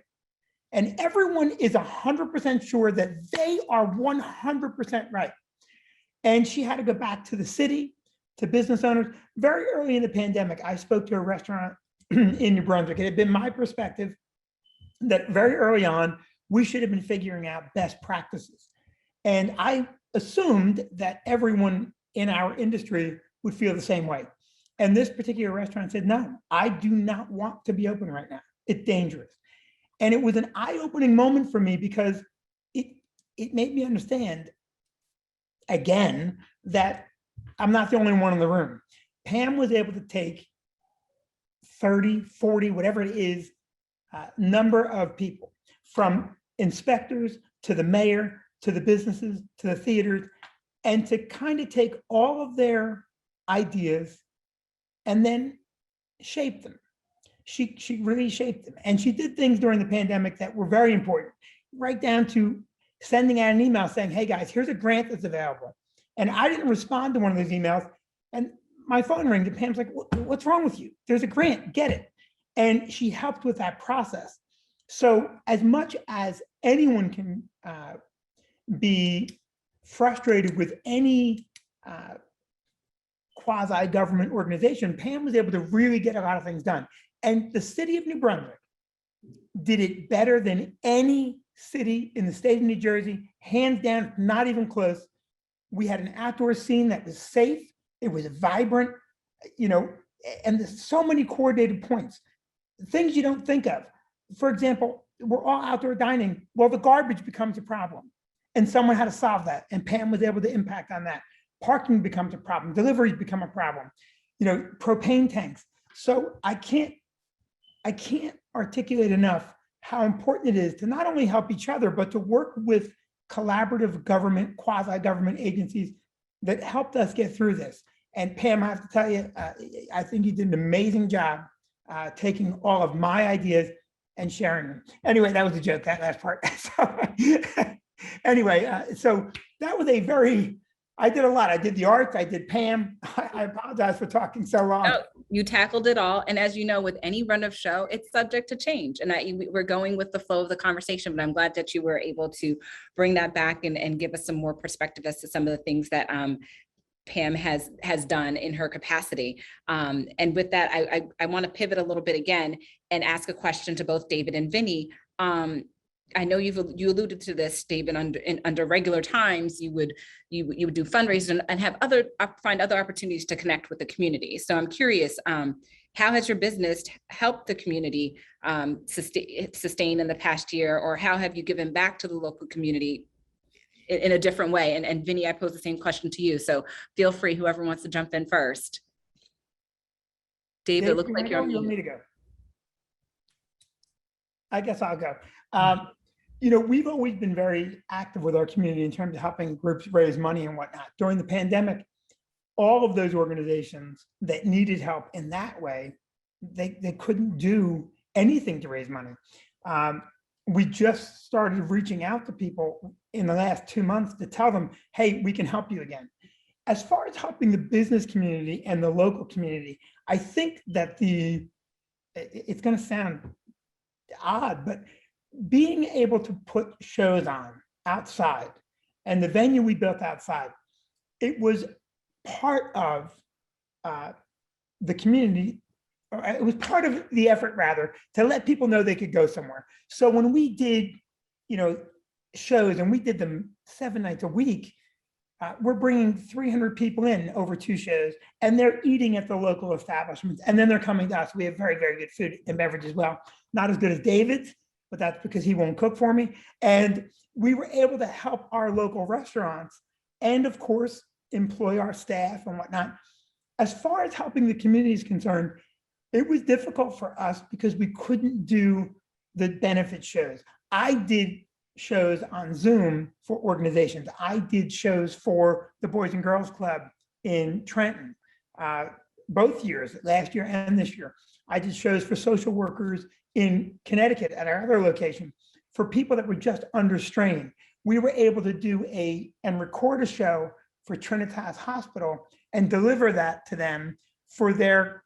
Speaker 4: and everyone is 100% sure that they are 100% right. And she had to go back to the city, to business owners. Very early in the pandemic, I spoke to a restaurant in New Brunswick. It had been my perspective that very early on, we should have been figuring out best practices. And I assumed that everyone in our industry would feel the same way. And this particular restaurant said, no, I do not want to be open right now. It's dangerous. And it was an eye-opening moment for me, because it made me understand, again, that I'm not the only one in the room. Pam was able to take 30, 40, whatever it is, number of people, from inspectors to the mayor, to the businesses, to the theaters, and to kind of take all of their ideas and then shape them. She really shaped them. And she did things during the pandemic that were very important, right down to sending out an email saying, hey guys, here's a grant that's available. And I didn't respond to one of those emails, and my phone rings, and Pam's like, what's wrong with you? There's a grant, get it. And she helped with that process. So as much as anyone can be frustrated with any quasi-government organization, Pam was able to really get a lot of things done. And the city of New Brunswick did it better than any city in the state of New Jersey, hands down, not even close. We had an outdoor scene that was safe. It was vibrant, you know, and there's so many coordinated points, things you don't think of. For example, we're all outdoor dining. Well, the garbage becomes a problem, and someone had to solve that. And Pam was able to impact on that. Parking becomes a problem. Deliveries become a problem. You know, propane tanks. So I can't articulate enough how important it is to not only help each other, but to work with collaborative government, quasi-government agencies that helped us get through this. And Pam, I have to tell you, I think you did an amazing job taking all of my ideas and sharing them. Anyway, that was a joke, that last part. Anyway, so that was I did a lot. I did the arts, I did Pam. I apologize for talking so long.
Speaker 1: Oh, You tackled it all. And as you know, with any run of show, it's subject to change. And we're going with the flow of the conversation, but I'm glad that you were able to bring that back and give us some more perspective as to some of the things that Pam has done in her capacity. And with that, I want to pivot a little bit again and ask a question to both David and Vinny. I know you alluded to this, David. Under regular times, you would do fundraising and have find other opportunities to connect with the community. So I'm curious, how has your business helped the community sustain in the past year, or how have you given back to the local community in a different way? And Vinny, I pose the same question to you. So feel free, whoever wants to jump in first. David, it looks like you're on
Speaker 4: mute. You want me to go? I guess I'll go. We've always been very active with our community in terms of helping groups raise money and whatnot. During the pandemic, all of those organizations that needed help in that way, they couldn't do anything to raise money. We just started reaching out to people in the last 2 months to tell them, hey, we can help you again. As far as helping the business community and the local community, I think that it's going to sound odd, but being able to put shows on outside, and the venue we built outside, it was part of the community, or it was part of the effort rather, to let people know they could go somewhere. So when we did, shows, and we did them 7 nights a week, we're bringing 300 people in over 2 shows, and they're eating at the local establishments, and then they're coming to us. We have very, very good food and beverage as well. Not as good as David's, but that's because he won't cook for me. And we were able to help our local restaurants and, of course, employ our staff and whatnot. As far as helping the community is concerned, it was difficult for us because we couldn't do the benefit shows. I did shows on Zoom for organizations. I did shows for the Boys and Girls Club in Trenton, both years, last year and this year. I did shows for social workers in Connecticut at our other location for people that were just under strain. We were able to do and record a show for Trinitas Hospital and deliver that to them for their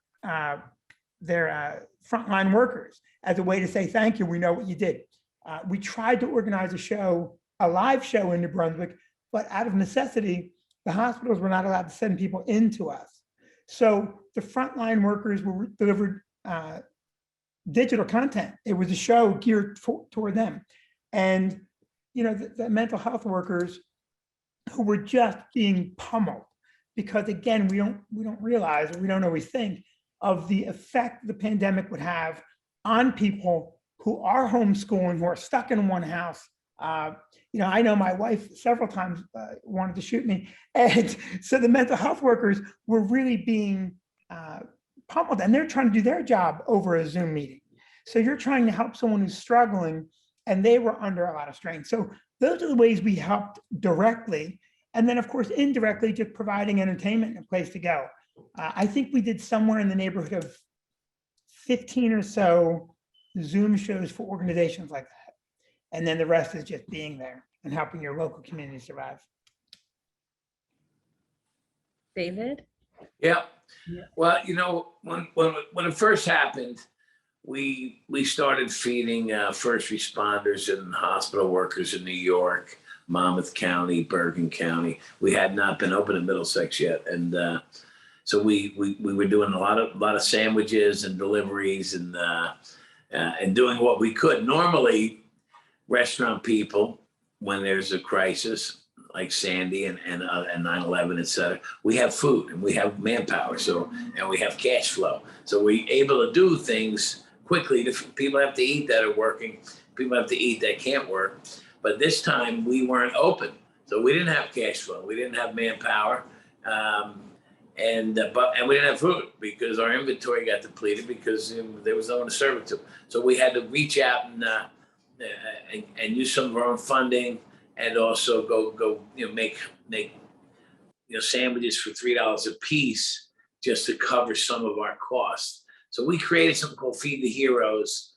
Speaker 4: frontline workers as a way to say, thank you, we know what you did. We tried to organize a live show in New Brunswick, but out of necessity, the hospitals were not allowed to send people into us. So the frontline workers were delivered digital content. It was a show geared toward them. And, the mental health workers who were just being pummeled because, again, we don't realize, or we don't always think of the effect the pandemic would have on people who are homeschooling, who are stuck in one house. I know my wife several times wanted to shoot me. And so the mental health workers were really being pummeled, and they're trying to do their job over a Zoom meeting. So you're trying to help someone who's struggling, and they were under a lot of strain. So those are the ways we helped directly. And then, of course, indirectly, just providing entertainment and a place to go. I think we did somewhere in the neighborhood of 15 or so Zoom shows for organizations like that. And then the rest is just being there and helping your local community survive.
Speaker 1: David?
Speaker 6: Yeah. Well, when it first happened, we started feeding first responders and hospital workers in New York, Monmouth County, Bergen County. We had not been open in Middlesex yet, and so we were doing a lot of sandwiches and deliveries and doing what we could. Normally, restaurant people, when there's a crisis like Sandy and 9/11, et cetera, we have food and we have manpower, and we have cash flow. So we're able to do things quickly. People have to eat that are working. People have to eat that can't work. But this time we weren't open, so we didn't have cash flow. We didn't have manpower, and we didn't have food because our inventory got depleted because there was no one to serve it to. So we had to reach out and use some of our own funding, and also go make sandwiches for $3 a piece just to cover some of our costs. So we created something called Feed the Heroes,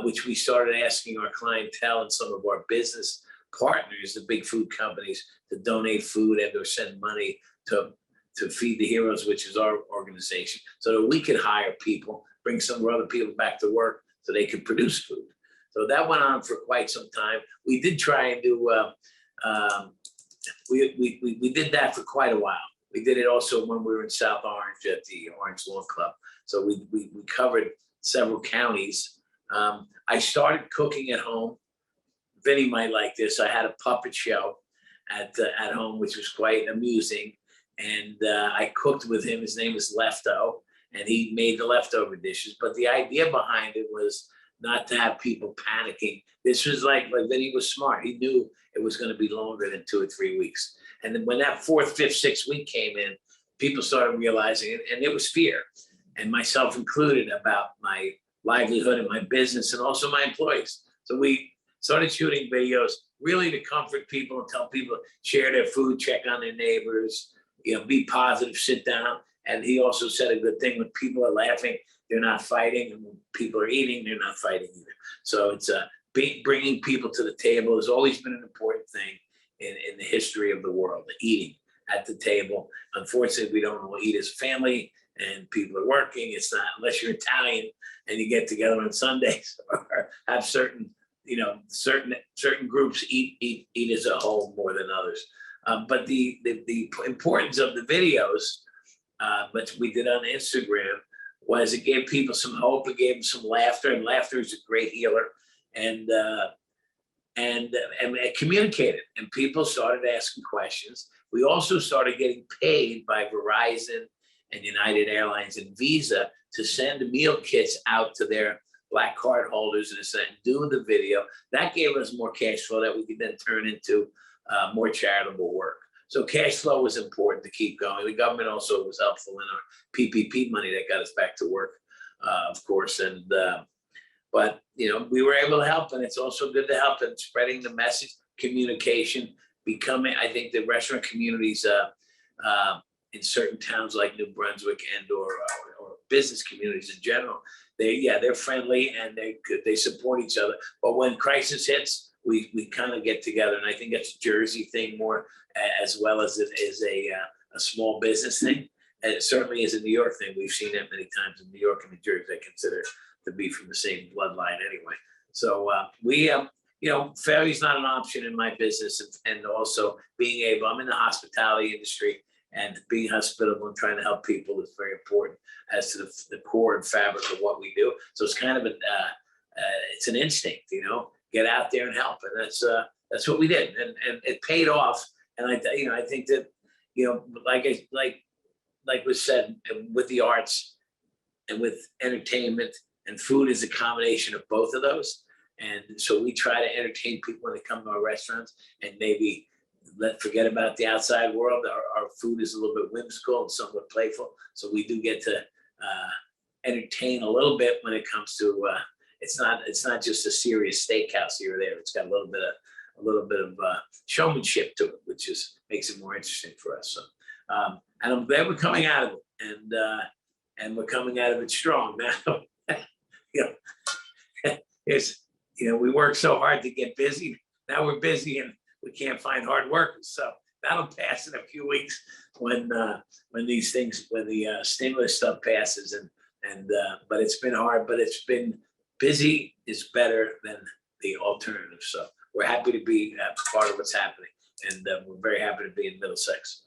Speaker 6: which we started asking our clientele and some of our business partners, the big food companies, to donate food and or send money to to Feed the Heroes, which is our organization, so that we could hire people, bring some other people back to work so they could produce food. So that went on for quite some time. We did try and do, we did that for quite a while. We did it also when we were in South Orange at the Orange Lawn Club. So we covered several counties. I started cooking at home. Vinny might like this. I had a puppet show at home, which was quite amusing. And I cooked with him. His name is Lefto, and he made the leftover dishes. But the idea behind it was not to have people panicking. This was like Vinny was smart. He knew it was going to be longer than 2 or 3 weeks. And then when that 4th, 5th, 6th week came in, people started realizing it, and it was fear, and myself included, about my livelihood and my business and also my employees. So we started shooting videos really to comfort people and tell people, share their food, check on their neighbors, be positive, sit down. And he also said a good thing: when people are laughing, they're not fighting, and when people are eating, they're not fighting either. So it's bringing people to the table has always been an important thing in the history of the world, the eating at the table. Unfortunately, we don't all eat as a family, and people are working. It's not, unless you're Italian and you get together on Sundays or have certain groups eat as a whole more than others. But the importance of the videos, which we did on Instagram, was it gave people some hope. It gave them some laughter, and laughter is a great healer. And it communicated, and people started asking questions. We also started getting paid by Verizon and United Airlines and Visa to send meal kits out to their Black card holders and do the video. That gave us more cash flow that we could then turn into more charitable work. So cash flow was important to keep going. The government also was helpful in our PPP money that got us back to work, of course. But we were able to help, and it's also good to help in spreading the message, communication, becoming. I think the restaurant communities in certain towns like New Brunswick and or business communities in general, they're friendly and they support each other. But when crisis hits, we kind of get together, and I think that's a Jersey thing more, as well as it is a small business thing. And it certainly is a New York thing. We've seen that many times in New York and New Jersey. I consider to be from the same bloodline anyway. So failure is not an option in my business, and also being able, I'm in the hospitality industry, and being hospitable and trying to help people is very important as to the core and fabric of what we do. So it's kind of it's an instinct, get out there and help, and that's what we did, and it paid off. And I think that like was said, with the arts and with entertainment, and food is a combination of both of those. And so we try to entertain people when they come to our restaurants, and maybe forget about the outside world. Our food is a little bit whimsical and somewhat playful. So we do get to entertain a little bit when it comes to, it's not just a serious steakhouse here or there. It's got a little bit of showmanship to it, which makes it more interesting for us. So, and I'm glad we're coming out of it, and we're coming out of it strong now. We work so hard to get busy. Now we're busy and we can't find hard workers. So that'll pass in a few weeks when the stimulus stuff passes. But it's been hard. But it's been busy is better than the alternative. So we're happy to be part of what's happening, and we're very happy to be in Middlesex.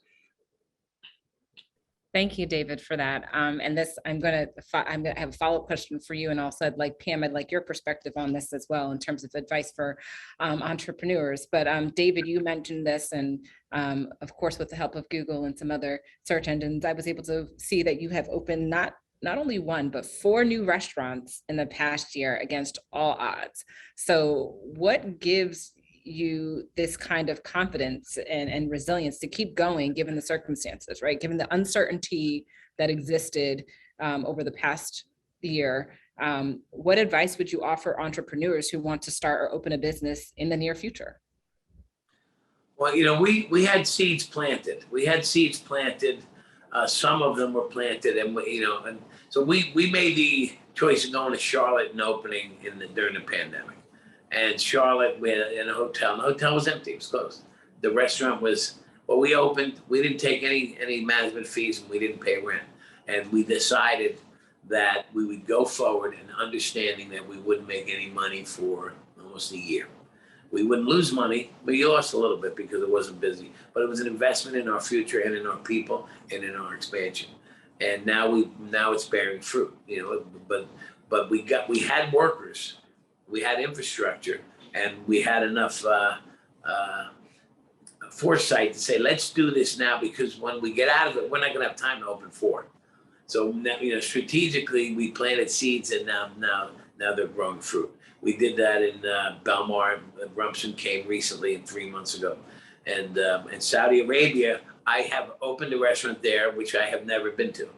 Speaker 1: Thank you, David, for that. And this, I'm gonna have a follow-up question for you, and also I'd like Pam, I'd like your perspective on this as well in terms of advice for entrepreneurs. But David, you mentioned this, and of course, with the help of Google and some other search engines, I was able to see that you have opened not only 1, but 4 new restaurants in the past year against all odds. So what gives you this kind of confidence and resilience to keep going given the circumstances, right? Given the uncertainty that existed over the past year, what advice would you offer entrepreneurs who want to start or open a business in the near future?
Speaker 6: Well, we had seeds planted. Some of them were planted, and so we made the choice of going to Charlotte and opening during the pandemic. And Charlotte, we had in a hotel. And the hotel was empty. It was closed. The restaurant was Well, we opened, we didn't take any management fees and we didn't pay rent. And we decided that we would go forward and understanding that we wouldn't make any money for almost a year. We wouldn't lose money, but you lost a little bit because it wasn't busy. But it was an investment in our future and in our people and in our expansion. And now it's bearing fruit, you know, but we had workers, we had infrastructure, and we had enough foresight to say, let's do this now, because when we get out of it, we're not gonna have time to open 4. So now, you know, strategically, we planted seeds, and now they're growing fruit. We did that in Belmar. Rumson came recently, 3 months ago. And in Saudi Arabia, I have opened a restaurant there, which I have never been to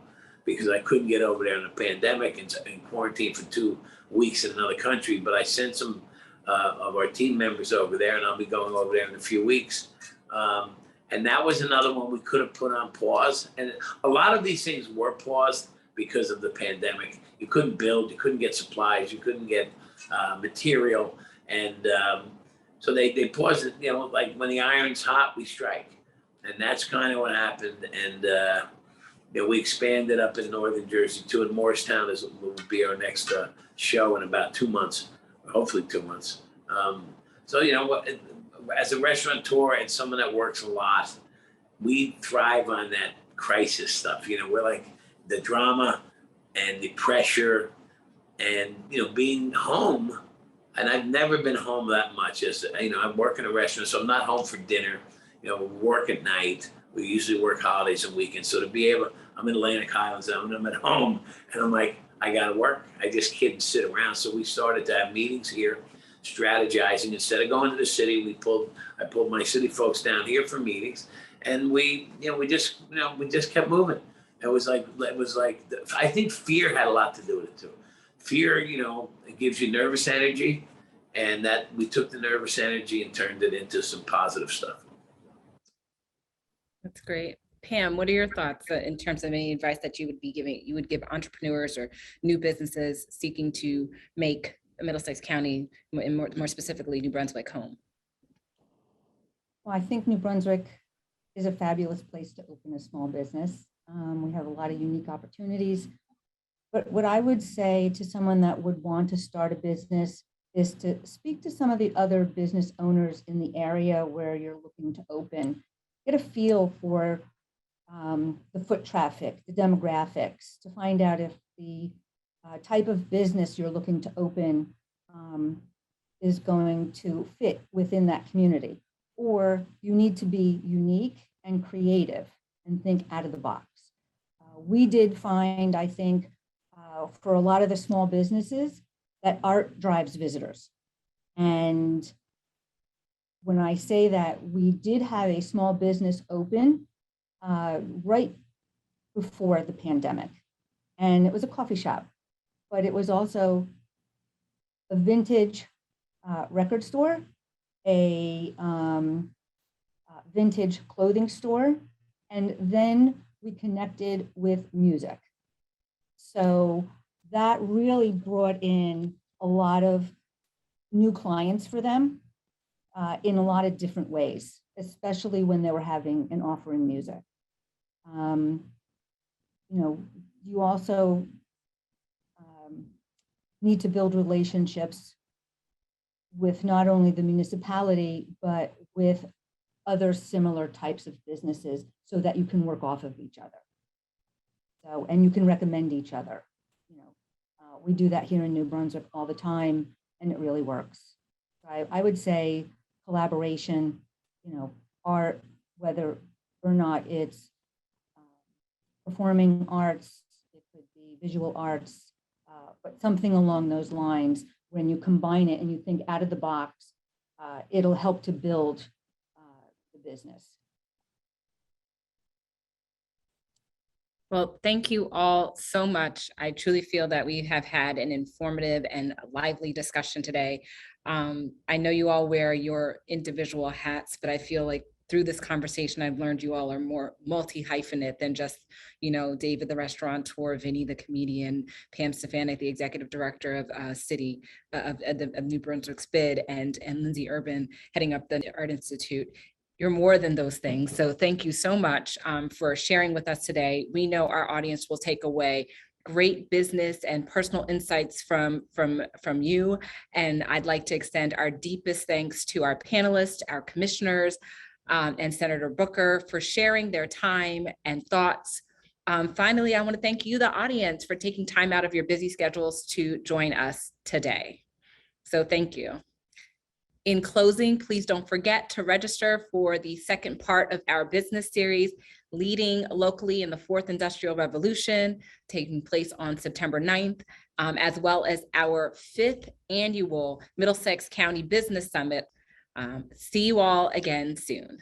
Speaker 6: because I couldn't get over there in a pandemic and quarantine for 2 weeks in another country. But I sent some of our team members over there, and I'll be going over there in a few weeks. And that was another one we could have put on pause. And a lot of these things were paused because of the pandemic. You couldn't build, you couldn't get supplies, you couldn't get material. And so they paused it, you know, like when the iron's hot, we strike. And that's kind of what happened. And you know, we expanded up in northern Jersey too, and Morristown will be our next show in about 2 months, hopefully 2 months. So, you know, as a restaurateur and someone that works a lot, we thrive on that crisis stuff. You know, we're like the drama and the pressure and, you know, being home. And I've never been home that much. As you know, I work in a restaurant, so I'm not home for dinner. You know, we work at night. We usually work holidays and weekends. So to be able, I'm in Atlantic Highlands, I'm at home, and I'm like, I gotta work. I just can't sit around. So we started to have meetings here, strategizing. Instead of going to the city, I pulled my city folks down here for meetings, and we just kept moving. It was like I think fear had a lot to do with it too. Fear, you know, it gives you nervous energy, and that we took the nervous energy and turned it into some positive stuff.
Speaker 1: That's great. Pam, what are your thoughts in terms of any advice that you would give entrepreneurs or new businesses seeking to make Middlesex County, and more specifically New Brunswick, home?
Speaker 5: Well, I think New Brunswick is a fabulous place to open a small business. We have a lot of unique opportunities. But what I would say to someone that would want to start a business is to speak to some of the other business owners in the area where you're looking to open. Get a feel for the foot traffic, the demographics, to find out if the type of business you're looking to open is going to fit within that community. Or you need to be unique and creative and think out of the box. We did find, I think, for a lot of the small businesses, that art drives visitors. And when I say that, we did have a small business open right before the pandemic. And it was a coffee shop, but it was also a vintage record store, a vintage clothing store, and then we connected with music. So that really brought in a lot of new clients for them in a lot of different ways, especially when they were having and offering music. You know, you also need to build relationships with not only the municipality, but with other similar types of businesses so that you can work off of each other. So, and you can recommend each other. You know, we do that here in New Brunswick all the time, and it really works. So I would say collaboration, you know, art, whether or not it's performing arts, it could be visual arts, but something along those lines. When you combine it and you think out of the box, it'll help to build the business.
Speaker 1: Well, thank you all so much. I truly feel that we have had an informative and lively discussion today. I know you all wear your individual hats, but I feel like through this conversation, I've learned you all are more multi-hyphenate than just, you know, David, the restaurateur, Vinny, the comedian, Pam Stefanik, the executive director of of New Brunswick's BID, and Lindsay Urban heading up the Art Institute. You're more than those things. So thank you so much for sharing with us today. We know our audience will take away great business and personal insights from you. And I'd like to extend our deepest thanks to our panelists, our commissioners, and Senator Booker for sharing their time and thoughts. Finally, I want to thank you, the audience, for taking time out of your busy schedules to join us today. So thank you. In closing, please don't forget to register for the second part of our business series, Leading Locally in the Fourth Industrial Revolution, taking place on September 9th, as well as our 5th annual Middlesex County Business Summit. See you all again soon.